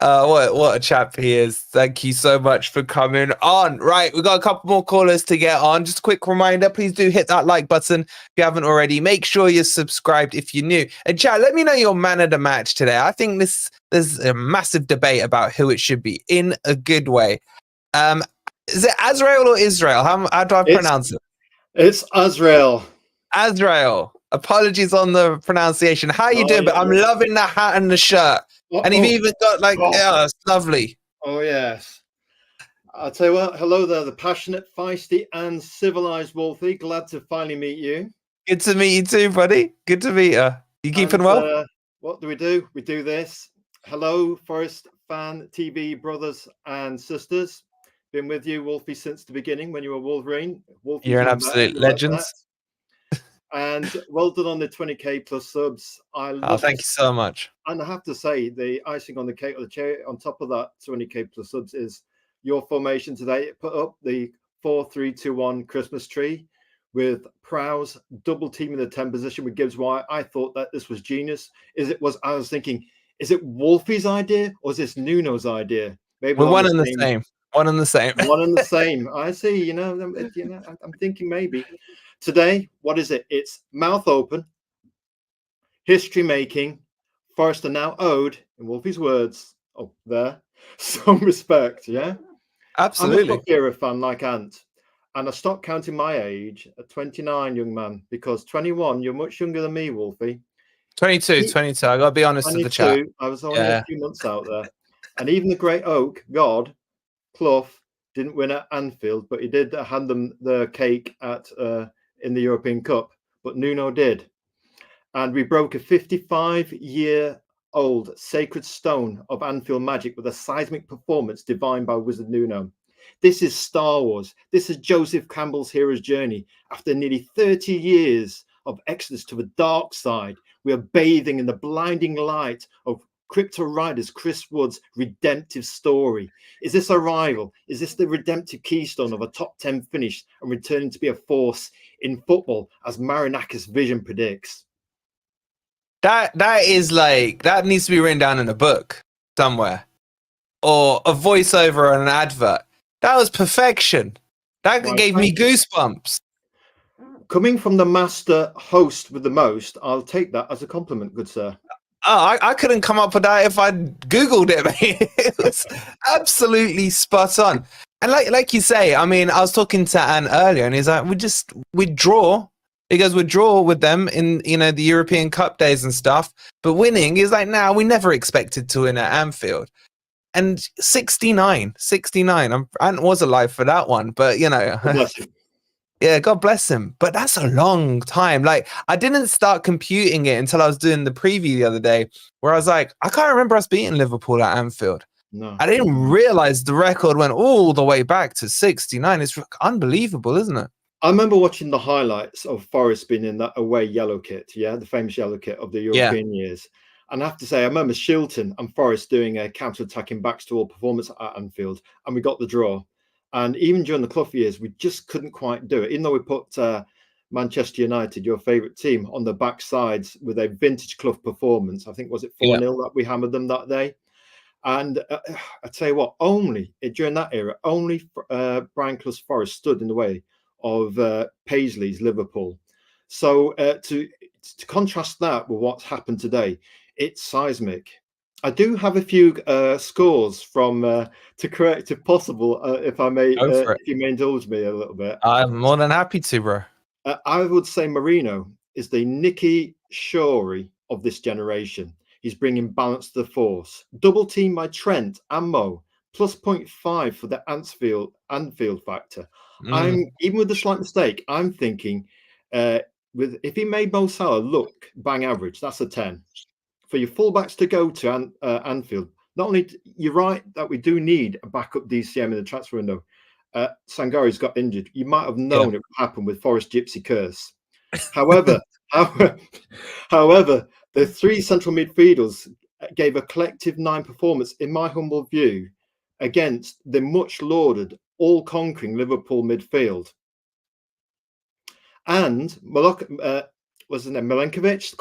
What a chap he is. Thank you so much for coming on. Right, we've got a couple more callers to get on. Just a quick reminder, please do hit that like button if you haven't already. Make sure you're subscribed if you're new. And chat, let me know your man of the match today. I think there's a massive debate about who it should be in a good way. Is it Azrael or Israel? How do I pronounce it? It's Azrael. Azrael. Apologies on the pronunciation. How are you doing? But I'm loving the hat and the shirt. And you've even got it's lovely. Oh, yes. I'll tell you what, hello there, the passionate, feisty, and civilized Wolfie. Glad to finally meet you. Good to meet you too, buddy. Good to meet you. You keeping well? What do? We do this. Hello, Forest fan TV brothers and sisters. Been with you, Wolfie, since the beginning when you were Wolverine. Wolfie, you're an absolute legend. And well done on the 20k plus subs. Thank you so much. And I have to say, the icing on the cake, or the cherry on top of that 20k plus subs, is your formation today. It put up the 4-3-2-1 Christmas tree with Prowse double teaming the 10 position with Gibbs White. I thought that this was genius. I was thinking, is it Wolfie's idea or is this Nuno's idea? Maybe we're one and the same. One and the same. One and the same. I see. I'm thinking maybe. Today, what is it? It's mouth open, history making. Forest are now owed, in Wolfie's words, some respect. Yeah, absolutely. I'm a era fan like Ant, and I stopped counting my age at 29, young man, because 21, you're much younger than me, Wolfie. 22. I gotta be honest with the chat. I was only a few months out there, and even the great Oak God, Clough, didn't win at Anfield, but he did hand them the cake in the European Cup, but Nuno did. And we broke a 55-year-old sacred stone of Anfield magic with a seismic performance divined by Wizard Nuno. This is Star Wars. This is Joseph Campbell's hero's journey. After nearly 30 years of exodus to the dark side, we are bathing in the blinding light of Crypto Riders Chris Wood's redemptive story. Is this a rival? Is this the redemptive keystone of a top 10 finish and returning to be a force in football, as Marinakis' vision predicts? That needs to be written down in a book somewhere, or a voiceover on an advert. That was perfection. That gave me goosebumps. Coming from the master host with the most, I'll take that as a compliment, good sir. Oh, I couldn't come up with that if I Googled it, mate. It was absolutely spot on. And like you say, I mean, I was talking to Anne earlier, and he's like, we draw. He goes, we draw with them in, the European Cup days and stuff. But winning, he's like, we never expected to win at Anfield. And 69. Ant was alive for that one, but, Yeah, God bless him. But that's a long time. Like, I didn't start computing it until I was doing the preview the other day, where I was like, I can't remember us beating Liverpool at Anfield. No. I didn't realize the record went all the way back to 69. It's unbelievable, isn't it? I remember watching the highlights of Forest being in that away yellow kit, the famous yellow kit of the European years. And I have to say, I remember Shilton and Forest doing a counter-attacking backs-to-wall performance at Anfield, and we got the draw. And even during the Clough years, we just couldn't quite do it. Even though we put Manchester United, your favourite team, on the back sides with a vintage Clough performance. I think, was it 4-0 that we hammered them that day? And I tell you what, during that era, only Brian Clough's Forest stood in the way of Paisley's Liverpool. So to contrast that with what's happened today, it's seismic. I do have a few scores from to correct, if possible, if I may, if you may indulge me a little bit. I'm more than happy to, bro. I would say Marino is the Nicky Shorey of this generation. He's bringing balance to the force. Double team by Trent and Mo, plus 0.5 for the Anfield factor. I'm even with the slight mistake. I'm thinking if he made Mo Salah look bang average, that's a 10. For your fullbacks to go to Anfield, not only you're right that we do need a backup DCM in the transfer window. Sangari's got injured. You might have known it would happen with Forest Gypsy curse. However, the three central midfielders gave a collective 9 performance, in my humble view, against the much lauded, all-conquering Liverpool midfield. And was his name Milenkovic?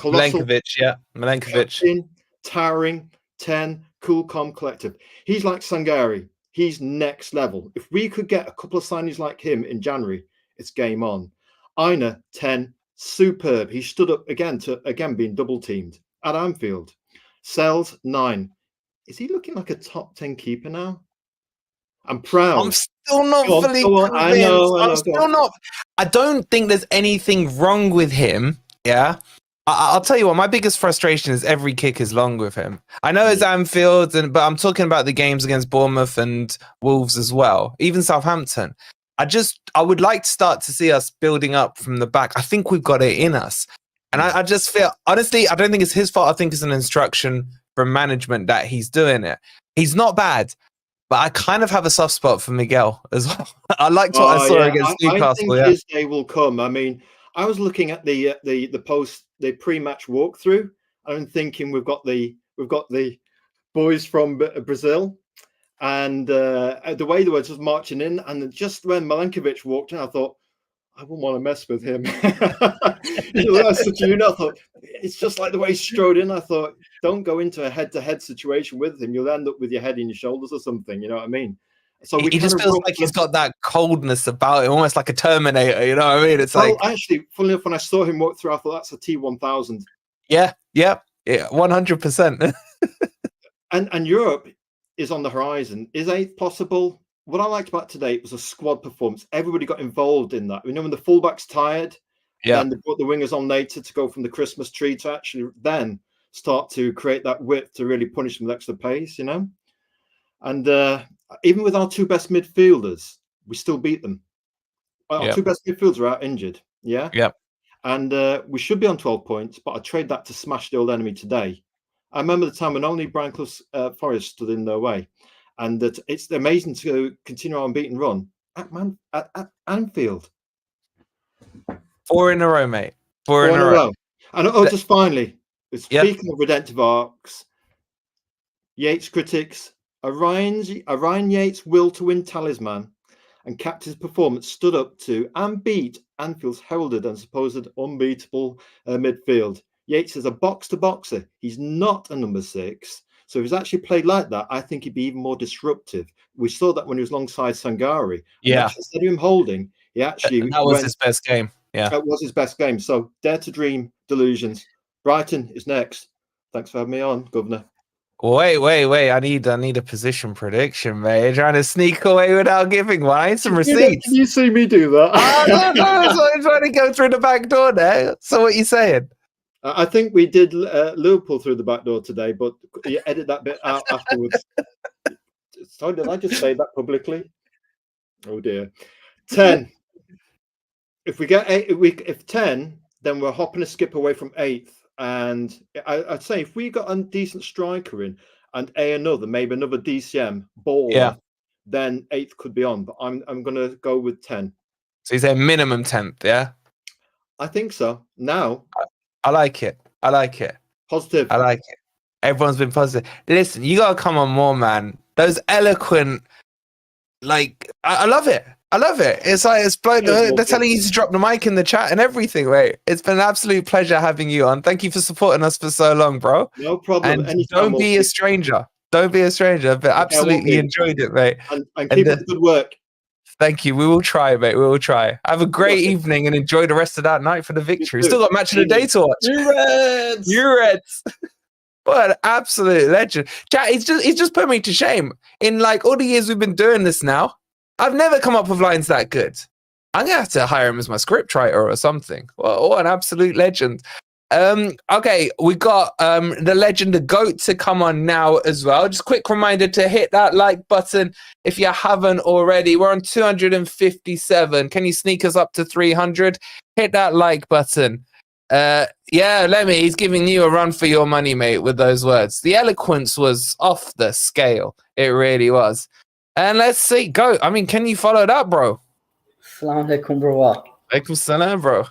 Milenkovic. Towering 10, cool, calm, collective. He's like Sangari. He's next level. If we could get a couple of signings like him in January, it's game on. Arne, 10, superb. He stood up again to being double teamed at Anfield. Sells 9. Is he looking like a top 10 keeper now? I'm proud. I'm still not fully convinced. I know. I'm still not. I don't think there's anything wrong with him. Yeah. I'll tell you what, my biggest frustration is every kick is long with him. I know it's Anfield, but I'm talking about the games against Bournemouth and Wolves as well, even Southampton. I would like to start to see us building up from the back. I think we've got it in us. And I just feel, honestly, I don't think it's his fault. I think it's an instruction from management that he's doing it. He's not bad, but I kind of have a soft spot for Miguel as well. I liked what I saw against Newcastle. I think his day will come. I mean, I was looking at the pre-match walkthrough. I'm thinking we've got the boys from Brazil, and the way they were just marching in, and just when Milenkovic walked in, I thought I wouldn't want to mess with him. That's such a I thought it's just like the way he strode in. I thought don't go into a head-to-head situation with him. You'll end up with your head in your shoulders or something. You know what I mean? So he just feels like he's got that coldness about him, almost like a Terminator. You know what I mean? It's like actually, funnily enough, when I saw him walk through, I thought that's a T1000. Yeah, 100%. And Europe is on the horizon. Is 8th possible? What I liked about today, it was a squad performance. Everybody got involved in that. You know, when the fullback's tired, then they brought the wingers on later to go from the Christmas tree to actually then start to create that width to really punish them with extra pace. You know, and even with our 2 best midfielders, we still beat them. Our 2 best midfielders are out injured. Yeah. And we should be on 12 points, but I trade that to smash the old enemy today. I remember the time when only Brian Clough's Forest stood in their way. And that it's amazing to continue our unbeaten run at Anfield. 4 in a row, mate. 4 in a row. And just finally, speaking of redemptive arcs, Yates critics, a Ryan Yates will to win talisman and captain's performance stood up to and beat Anfield's heralded and supposed unbeatable midfield. Yates is a box-to-boxer. He's not a number 6. So if he's actually played like that, I think he'd be even more disruptive. We saw that when he was alongside Sangari. Yeah. Instead of him holding, he actually... That was his best game. Yeah. That was his best game. So dare to dream delusions. Brighton is next. Thanks for having me on, Governor. Wait. I need a position prediction, mate. You're trying to sneak away without giving one. I need some receipts. Can you see me do that? No. I'm trying to go through the back door there. So what are you saying? I think we did Liverpool through the back door today, but you edit that bit out afterwards. Sorry, did I just say that publicly? Oh dear. 10. If we get 8, if 10, then we're hopping a skip away from 8th. And I'd say if we got a decent striker in and maybe another DCM baller, then 8th could be on. But I'm going to go with 10. So you say minimum 10th, yeah? I think so. Now. I like it. Positive. I like it. Everyone's been positive. Listen, you gotta come on more, man. Those eloquent, like, I love it. It's like they're telling you to drop the mic in the chat and everything, mate. It's been an absolute pleasure having you on. Thank you for supporting us for so long, bro. No problem. And don't be a stranger. But absolutely enjoyed it, mate. And keep up the good work. Thank you. We will try, mate. We will try. Have a great evening and enjoy the rest of that night for the victory. Still got match of the day to watch. You Reds. What an absolute legend. Chat, he's just put me to shame. In like all the years we've been doing this now, I've never come up with lines that good. I'm going to have to hire him as my scriptwriter or something. What an absolute legend. Okay, we got the legend, the GOAT, to come on now as well. Just quick reminder to hit that like button if you haven't already. We're on 257. Can you sneak us up to 300? Hit that like button. Lemmy, he's giving you a run for your money, mate, with those words. The eloquence was off the scale. It really was. And let's see, GOAT. I mean, can you follow that, bro? Assalamu alaikum, bro. Alaikum salam, bro.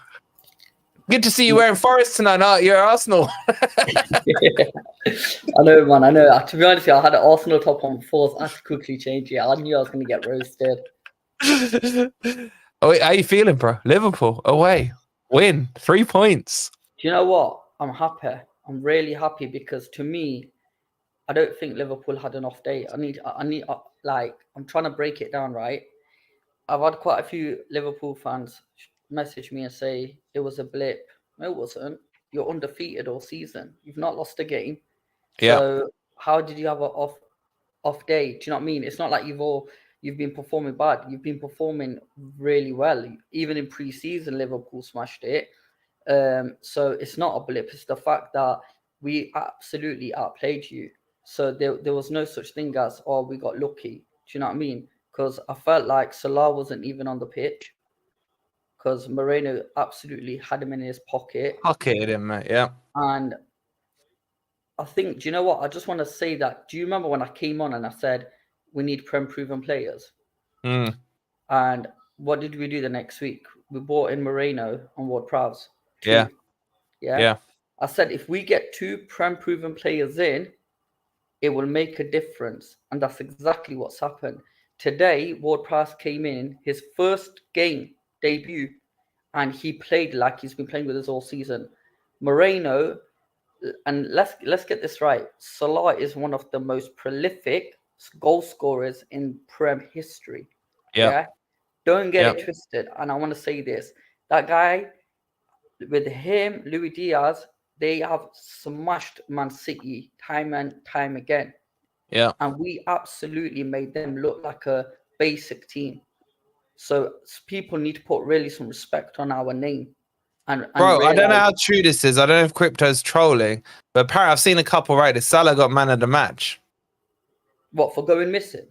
Good to see you wearing Forest tonight, aren't you? Arsenal. I know, man. I know. To be honest, I had an Arsenal top on before. So I had to quickly change it. I knew I was going to get roasted. Oh, how you feeling, bro? Liverpool away, win, 3 points. Do you know what? I'm happy. I'm really happy because to me, I don't think Liverpool had an off day. I'm trying to break it down, right? I've had quite a few Liverpool fans message me and say it was a blip. No, it wasn't. You're undefeated all season. You've not lost a game. Yeah. So how did you have an off day? Do you know what I mean? It's not like you've been performing bad. You've been performing really well. Even in pre-season, Liverpool smashed it. So it's not a blip. It's the fact that we absolutely outplayed you. So there was no such thing as, oh, we got lucky. Do you know what I mean? Because I felt like Salah wasn't even on the pitch because Moreno absolutely had him in his pocket. Pocketed him, mate. Yeah. And I think, do you know what? I just want to say that. Do you remember when I came on and I said we need proven players? Mm. And what did we do the next week? We brought in Moreno and Ward-Prowse. Yeah. Yeah. I said if we get 2 proven players in, it will make a difference. And that's exactly what's happened. Today, Ward-Prowse came in his first game debut, and he played like he's been playing with us all season. Moreno, and let's get this right. Salah is one of the most prolific goal scorers in Prem history. Yeah. Don't get it twisted. And I want to say this: that guy, with him, Luis Diaz, they have smashed Man City time and time again. Yeah. And we absolutely made them look like a basic team. So people need to put really some respect on our name. And bro, realize, I don't know how true this is. I don't know if crypto's trolling, but apparently I've seen a couple, right? Salah got man of the match. What, for going missing?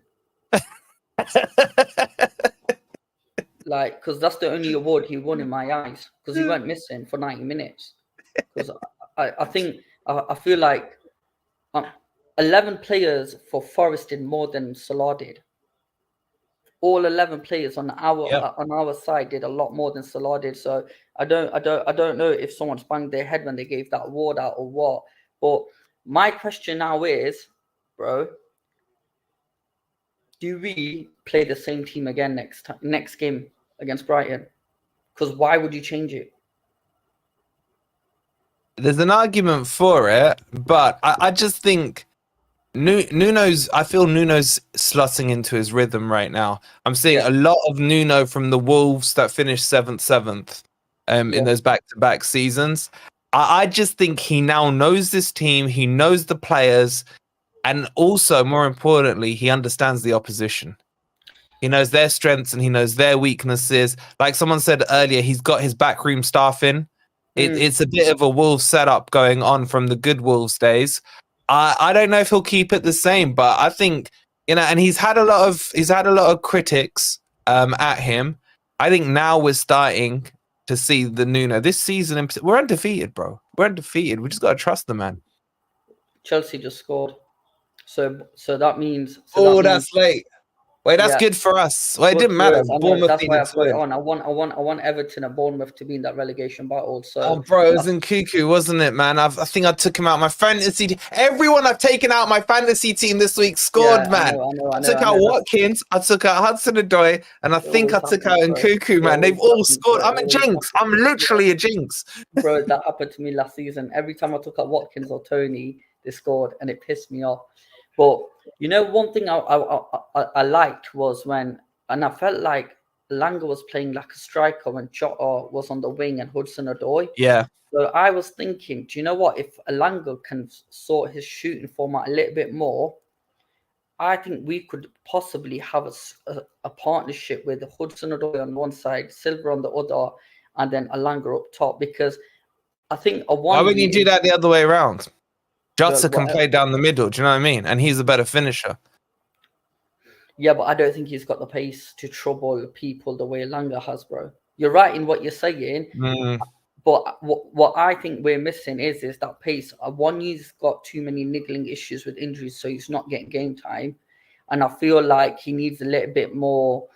Like, because that's the only award he won in my eyes, because he went missing for 90 minutes. Because I feel like 11 players for Forest did more than Salah did. All 11 players on our side did a lot more than Salah did. So I don't know if someone's banged their head when they gave that award out or what. But my question now is, bro, do we play the same team again next game against Brighton? Because why would you change it? There's an argument for it, but I just think Nuno's slotting into his rhythm right now. I'm seeing a lot of Nuno from the Wolves that finished 7th in those back-to-back seasons. I just think he now knows this team, he knows the players, and also, more importantly, he understands the opposition. He knows their strengths and he knows their weaknesses. Like someone said earlier, he's got his backroom staff in. It's a bit of a Wolves setup going on from the good Wolves days. I don't know if he'll keep it the same, but I think, and he's had a lot of critics at him. I think now we're starting to see the Nuno this season. We're undefeated, bro. We're undefeated. We just gotta trust the man. Chelsea just scored, so that means. That's late. Wait, that's good for us. Well, it didn't matter. Bournemouth that's why I needed put to it win. on. I want Everton and Bournemouth to be in that relegation battle. So, oh, bro, it was in cuckoo, wasn't it, man? I think I took him out my fantasy team. Everyone I've taken out my fantasy team this week scored, man. I took out Watkins, I took out Hudson-Odoi, and I think I took out Nkuku, man. They've all scored. I'm a jinx. I'm literally a jinx. Bro, that happened to me last season. Every time I took out Watkins or Tony, they scored, and it pissed me off. But one thing I liked was when, and I felt like Langer was playing like a striker when Jota was on the wing and Hudson-Odoi. Yeah. So I was thinking, do you know what? If Langer can sort his shooting format a little bit more, I think we could possibly have a partnership with Hudson-Odoi on one side, Silva on the other, and then Langer up top. Because I think why wouldn't you do that the other way around? Jota can play down the middle, do you know what I mean? And he's a better finisher. Yeah, but I don't think he's got the pace to trouble people the way Langer has, bro. You're right in what you're saying, but what I think we're missing is that pace. One, he's got too many niggling issues with injuries, so he's not getting game time. And I feel like he needs a little bit more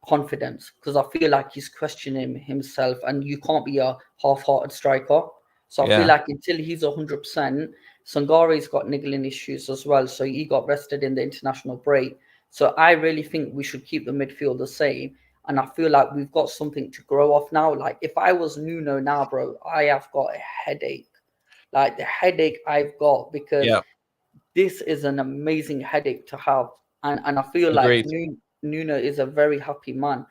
confidence, because I feel like he's questioning himself, and you can't be a half-hearted striker. So I feel like until he's 100%, Sangare's got niggling issues as well, so he got rested in the international break. So I really think we should keep the midfield the same, and I feel like we've got something to grow off now. Like if I was Nuno now, bro, I have got a headache. Like the headache I've got, because this is an amazing headache to have. And I feel Agreed. like Nuno is a very happy man.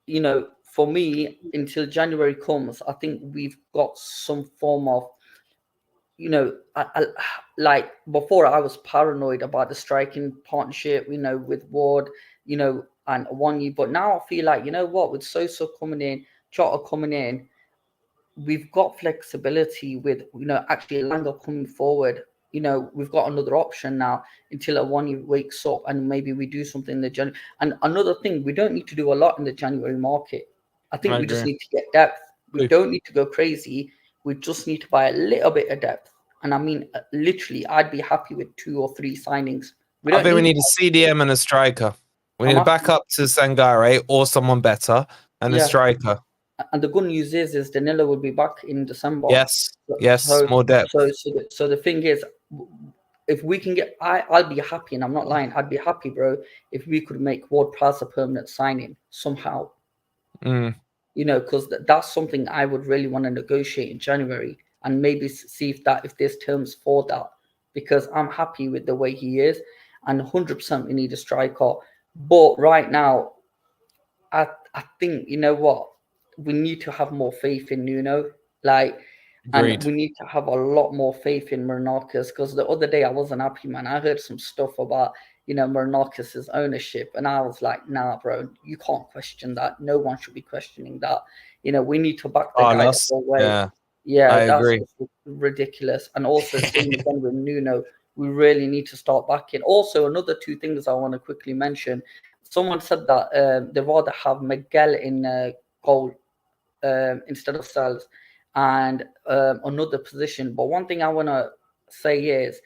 You know, for me, until January comes, I think we've got some form of, you know, like before I was paranoid about the striking partnership, you know, with Ward, you know, and Wanyi. But now I feel like, you know what, with Sosa coming in, Jota coming in, we've got flexibility with, you know, actually Langer coming forward. You know, we've got another option now until Wanyi wakes up and maybe we do something in the January. And another thing, we don't need to do a lot in the January market. I think we just need to get depth. We don't need to go crazy. We just need to buy a little bit of depth. And I mean, literally, I'd be happy with 2 or 3 signings. I think we need a CDM and a striker. We need a backup to Sangare or someone better and a striker. And the good news is Danilo will be back in December. Yes, more depth. So the thing is, if we can get, I'll be happy, and I'm not lying, I'd be happy, bro, if we could make Ward-Prowse a permanent signing somehow. You know, because that's something I would really want to negotiate in January and maybe see if there's terms for that, because I'm happy with the way he is, and 100% we need a striker. But right now, I think, you know what, we need to have more faith in Nuno, and we need to have a lot more faith in Marinakis, because the other day I wasn't happy, man. I heard some stuff about, you know, Marinakis' ownership, and I was like, nah, bro, you can't question that. No one should be questioning that. You know, we need to back the guy the whole way. Yeah, I agree. Ridiculous. And also, same again with Nuno, we really need to start backing. Also, another 2 things I want to quickly mention. Someone said that they'd rather have Miguel in goal instead of Sels, and another position. But one thing I want to say is,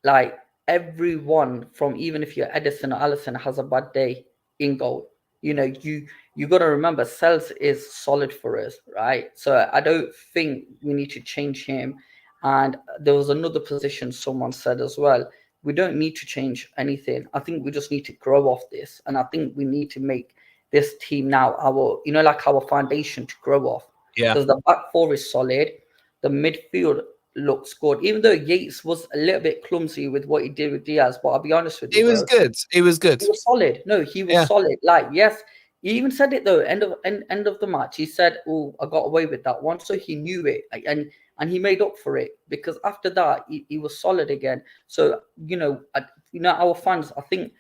like, everyone, from even if you're Edison or Alisson, has a bad day in goal. You know, you got to remember, Sels is solid for us, right? So I don't think we need to change him. And there was another position someone said as well, we don't need to change anything. I think we just need to grow off this. And I think we need to make this team now our, you know, like our foundation to grow off. Yeah. Because the back 4 is solid. The midfield looks good. Even though Yates was a little bit clumsy with what he did with Diaz, but I'll be honest with you, He was good. He was good. He was solid. No, he was solid. Like, yes, he even said it though. End of the match, he said, "Oh, I got away with that one." So he knew it, and he made up for it, because after that he was solid again. So you know, our fans, I think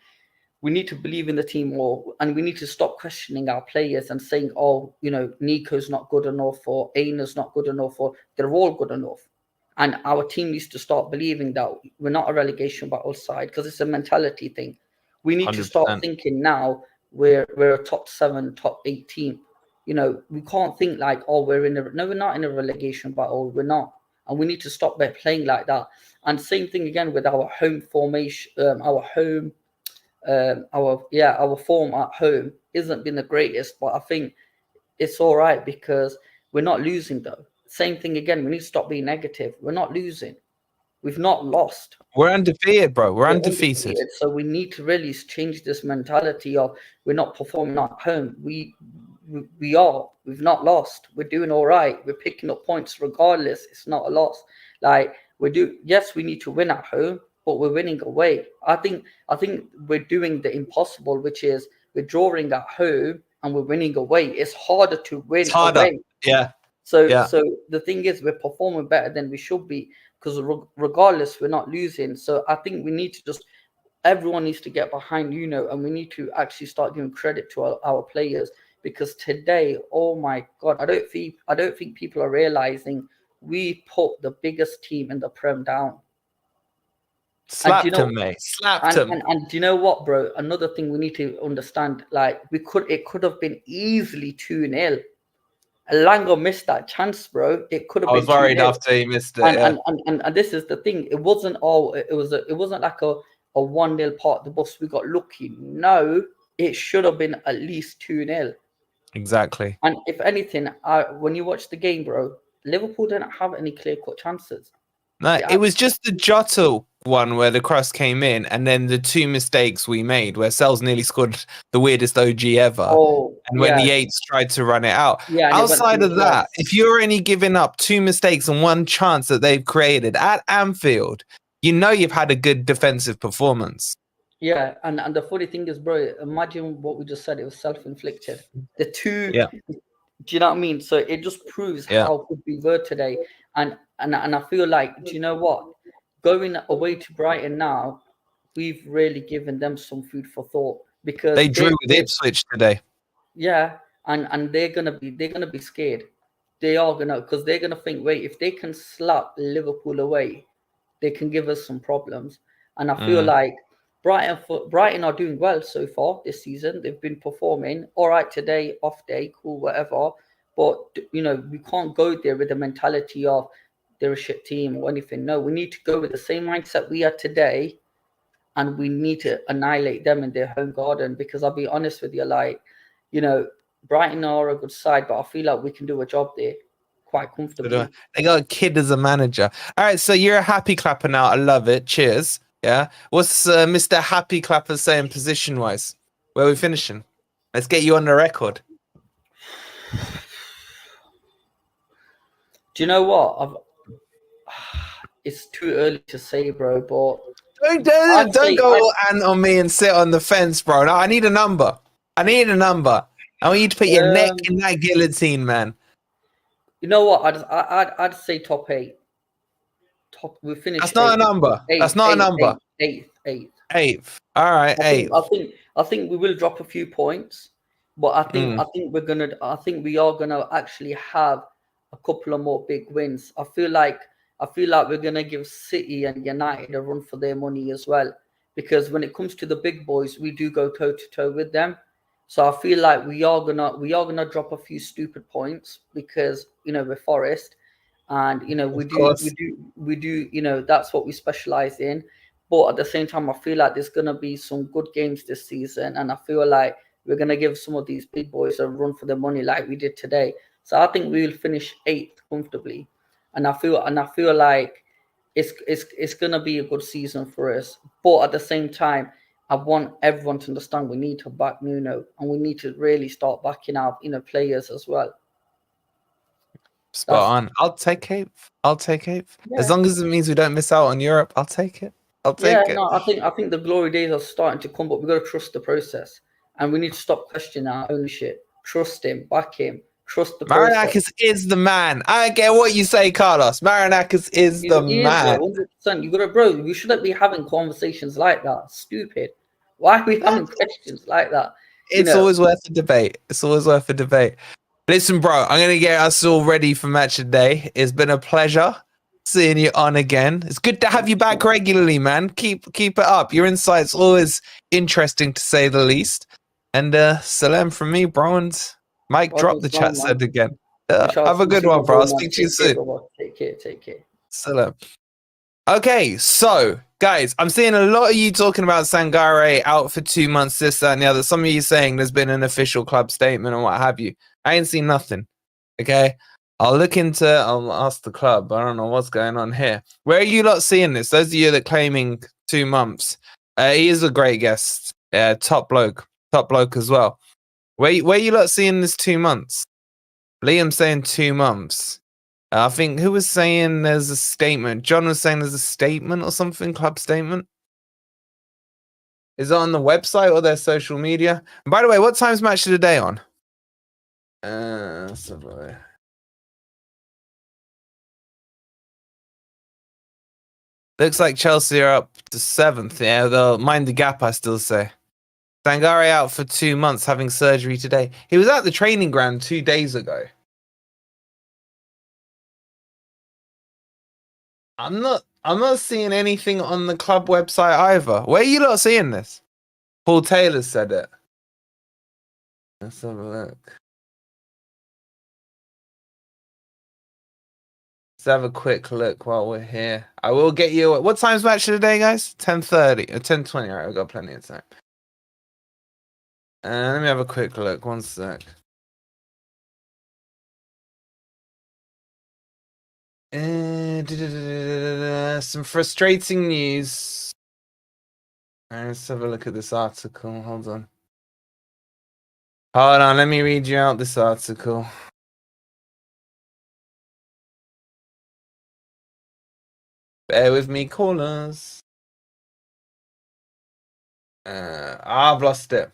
we need to believe in the team more, and we need to stop questioning our players and saying, "Oh, you know, Nico's not good enough, or Aina's not good enough, or they're all good enough." And our team needs to start believing that we're not a relegation battle side, because it's a mentality thing. We need 100%. to start thinking now we're a top 7, top 8 team. You know, we can't think like, oh, we're not in a relegation battle. We're not. And we need to stop playing like that. And same thing again with our home formation, our form at home isn't been the greatest, but I think it's all right because we're not losing though. Same thing again. We need to stop being negative. We're not losing. We've not lost. We're undefeated, bro. We're undefeated. So we need to really change this mentality of we're not performing at home. We are. We've not lost. We're doing all right. We're picking up points regardless. It's not a loss. Like yes, we need to win at home, but we're winning away. I think we're doing the impossible, which is we're drawing at home and we're winning away. It's harder to win away. Yeah. So the thing is, we're performing better than we should be, because regardless, we're not losing. So I think we need to everyone needs to get behind Nuno, and we need to actually start giving credit to our players, because today, oh my God, I don't think people are realizing we put the biggest team in the Prem down. Slapped him, mate. Slapped him. And do you know what, bro? Another thing we need to understand, like it could have been easily 2-0. Langer missed that chance, bro. It could have been. I was worried after he missed it. And this is the thing. It wasn't it wasn't like a 1-0 part of the bus. We got lucky. No, it should have been at least 2-0. Exactly. And if anything, when you watch the game, bro, Liverpool didn't have any clear-cut chances. No, it was just the Jota one where the cross came in, and then the 2 mistakes we made where Sels nearly scored the weirdest OG ever. And when Yates tried to run it out. Outside of that, if you're only giving up 2 mistakes and 1 chance that they've created at Anfield, you know you've had a good defensive performance. Yeah, and the funny thing is, bro, imagine what we just said. It was self-inflicted. The two, Yeah. do you know what I mean? So it just proves how good we were today. And I feel like, do you know what? Going away to Brighton now, we've really given them some food for thought, because they drew with Ipswich today. Yeah, and they're gonna be scared. They are gonna, because they're gonna think, wait, if they can slap Liverpool away, they can give us some problems. And I feel like Brighton are doing well so far this season. They've been performing all right today, off day, cool, whatever. But you know, we can't go there with the mentality of they're a shit team or anything. No, we need to go with the same mindset we had today, and we need to annihilate them in their home garden. Because I'll be honest with you, like, you know, Brighton are a good side, but I feel like we can do a job there quite comfortably. They got a kid as a manager. All right, so you're a happy clapper now. I love it. Cheers. Yeah. What's Mr. Happy Clapper saying position-wise? Where are we finishing? Let's get you on the record. Do you know what? It's too early to say, bro, but don't go on me and sit on the fence, bro. No, I need a number. I want you to put your neck in that guillotine, man. You know what? I'd say top 8. We finished. That's not a number. That's not a number. Eighth. All right, eighth. I think we will drop a few points, but I think we are gonna actually have a couple of more big wins. I feel like we're gonna give City and United a run for their money as well, because when it comes to the big boys, we do go toe to toe with them. So I feel like we are gonna drop a few stupid points, because you know we're Forest, and you know we do you know, that's what we specialize in. But at the same time, I feel like there's gonna be some good games this season, and I feel like we're gonna give some of these big boys a run for their money like we did today. So I think we will finish 8th comfortably, and I feel like it's gonna be a good season for us. But at the same time, I want everyone to understand we need to back Nuno, and we need to really start backing our players as well. Spot on. I'll take 8th. Yeah. As long as it means we don't miss out on Europe, I'll take it. No, I think the glory days are starting to come, but we've got to trust the process, and we need to stop questioning our ownership. Trust him, back him, trust the process. Marinakis is the man. I don't care what you say, Carlos. Marinakis is the man. 100%. You got to, bro. We shouldn't be having conversations like that. Stupid. Why are we having questions like that? It's always worth a debate. Listen, bro, I'm going to get us all ready for match of the day. It's been a pleasure seeing you on again. It's good to have you back regularly, man. Keep it up. Your insight's always interesting, to say the least. And salam from me, bro. And Mike, drop the chat said again. Have a good one, bro. I'll speak to you soon. Take care. Salam. Okay, so guys, I'm seeing a lot of you talking about Sangare out for 2 months, this, that, and the other. Some of you saying there's been an official club statement and what have you. I ain't seen nothing. Okay, I'll ask the club. I don't know what's going on here. Where are you lot seeing this? Those of you that are claiming 2 months. He is a great guest. Top bloke as well. Where you lot seeing this 2 months? Liam saying 2 months. I think who was saying there's a statement? John was saying there's a statement or something, club statement. Is it on the website or their social media? And by the way, what time's match of the day on? Looks like Chelsea are up to 7th. Yeah, they'll mind the gap, I still say. Sangare out for 2 months, having surgery today. He was at the training ground 2 days ago. I'm not seeing anything on the club website either. Where are you lot seeing this? Paul Taylor said it. Let's have a look. Let's have a quick look while we're here. I will get you. What time's match of the day, guys? 10:30 or 10:20. All right, we've got plenty of time. Let me have a quick look. One sec. Some frustrating news. Let's have a look at this article. Hold on. Let me read you out this article. Bear with me, callers. I've lost it.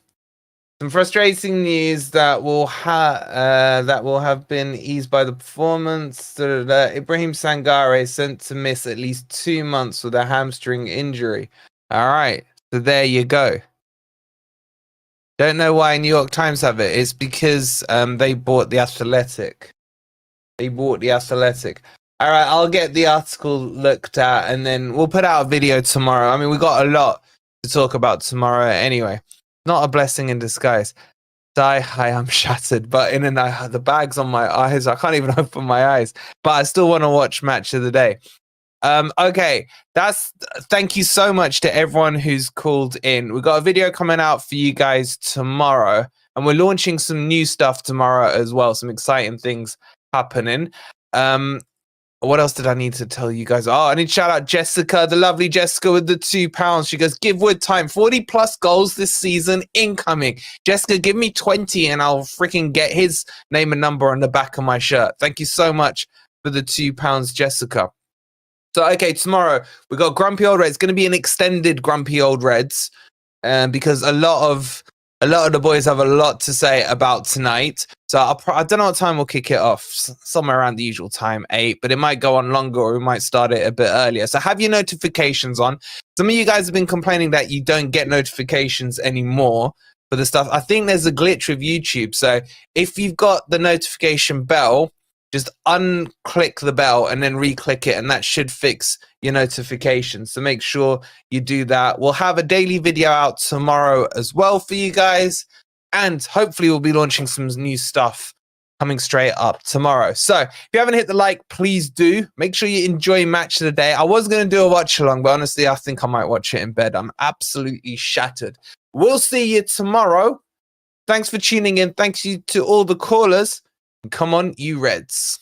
Some frustrating news that will have been eased by the performance. Ibrahim Sangare sent to miss at least 2 months with a hamstring injury. All right, so there you go. Don't know why New York Times have it. It's because they bought The Athletic. All right, I'll get the article looked at, and then we'll put out a video tomorrow. I mean, we got a lot to talk about tomorrow anyway. Not a blessing in disguise. Hi, I'm shattered, but the bag's on my eyes. I can't even open my eyes, but I still want to watch Match of the Day. Okay, thank you so much to everyone who's called in. We've got a video coming out for you guys tomorrow, and we're launching some new stuff tomorrow as well. Some exciting things happening. What else did I need to tell you guys? Oh, I need to shout out Jessica, the lovely Jessica with the £2. She goes, give Wood time. 40 plus goals this season incoming. Jessica, give me 20 and I'll freaking get his name and number on the back of my shirt. Thank you so much for the £2, Jessica. So, okay, tomorrow we got Grumpy Old Reds. It's going to be an extended Grumpy Old Reds because a lot of the boys have a lot to say about tonight. So I don't know what time we'll kick it off. Somewhere around the usual time, 8. But it might go on longer, or we might start it a bit earlier. So have your notifications on. Some of you guys have been complaining that you don't get notifications anymore for the stuff. I think there's a glitch with YouTube. So if you've got the notification bell, just unclick the bell and then re-click it, and that should fix your notifications. So make sure you do that. We'll have a daily video out tomorrow as well for you guys, and hopefully we'll be launching some new stuff coming straight up tomorrow. So if you haven't hit the like, please do. Make sure you enjoy Match of the Day. I was going to do a watch along, but honestly, I think I might watch it in bed. I'm absolutely shattered. We'll see you tomorrow. Thanks for tuning in. Thanks you to all the callers. Come on, you Reds.